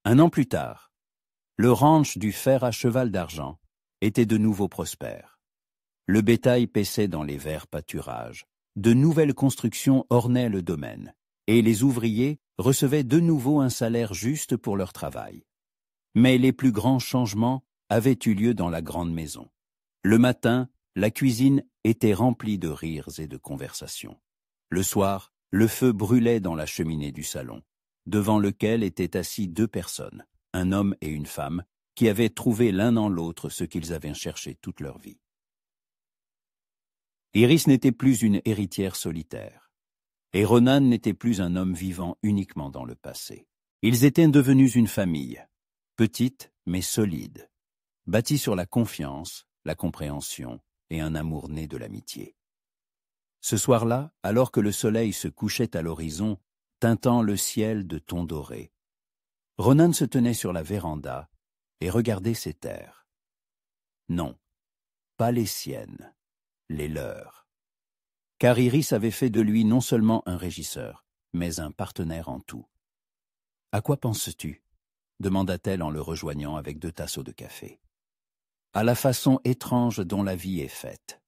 Un an plus tard, le ranch du fer à cheval d'argent était de nouveau prospère. Le bétail paissait dans les verts pâturages, de nouvelles constructions ornaient le domaine, et les ouvriers recevaient de nouveau un salaire juste pour leur travail. Mais les plus grands changements avaient eu lieu dans la grande maison. Le matin, la cuisine était remplie de rires et de conversations. Le soir, le feu brûlait dans la cheminée du salon, devant lequel étaient assis 2 personnes, un homme et une femme, qui avaient trouvé l'un en l'autre ce qu'ils avaient cherché toute leur vie. Iris n'était plus une héritière solitaire, et Ronan n'était plus un homme vivant uniquement dans le passé. Ils étaient devenus une famille, petite mais solide, bâtie sur la confiance, la compréhension et un amour né de l'amitié. Ce soir-là, alors que le soleil se couchait à l'horizon, teintant le ciel de tons dorés, Ronan se tenait sur la véranda et regardait ses terres. Non, pas les siennes, les leurs. Car Iris avait fait de lui non seulement un régisseur, mais un partenaire en tout. « À quoi penses-tu » demanda-t-elle en le rejoignant avec 2 tasseaux de café. « À la façon étrange dont la vie est faite.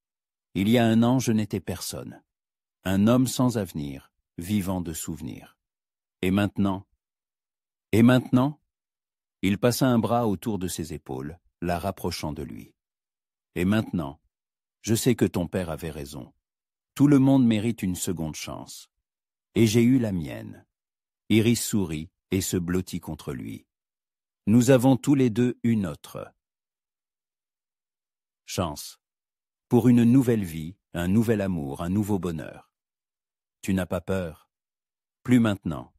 Il y a un an, je n'étais personne. Un homme sans avenir, vivant de souvenirs. Et maintenant ?» Il passa un bras autour de ses épaules, la rapprochant de lui. « Et maintenant, je sais que ton père avait raison. Tout le monde mérite une seconde chance. Et j'ai eu la mienne. » Iris sourit et se blottit contre lui. « Nous avons tous les 2 une autre chance. Pour une nouvelle vie, un nouvel amour, un nouveau bonheur. Tu n'as pas peur? Plus maintenant.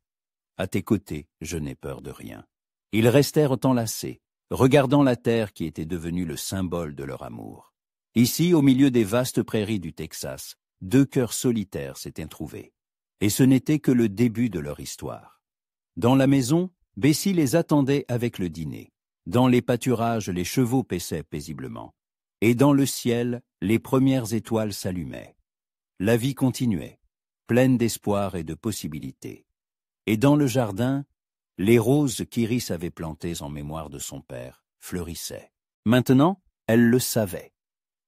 À tes côtés, je n'ai peur de rien. » Ils restèrent enlacés, regardant la terre qui était devenue le symbole de leur amour. Ici, au milieu des vastes prairies du Texas, 2 cœurs solitaires s'étaient trouvés. Et ce n'était que le début de leur histoire. Dans la maison, Bessie les attendait avec le dîner. Dans les pâturages, les chevaux paissaient paisiblement. Et dans le ciel, les premières étoiles s'allumaient. La vie continuait, pleine d'espoir et de possibilités. Et dans le jardin, les roses qu'Iris avait plantées en mémoire de son père fleurissaient. Maintenant, elle le savait.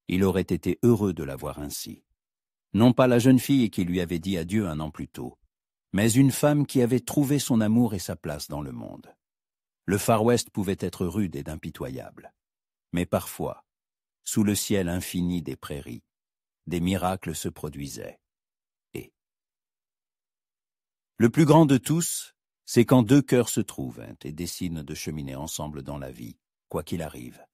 Il aurait été heureux de la voir ainsi. Non pas la jeune fille qui lui avait dit adieu un an plus tôt, mais une femme qui avait trouvé son amour et sa place dans le monde. Le Far West pouvait être rude et impitoyable. Mais parfois, sous le ciel infini des prairies, des miracles se produisaient. Et le plus grand de tous, c'est quand 2 cœurs se trouvent et décident de cheminer ensemble dans la vie, quoi qu'il arrive.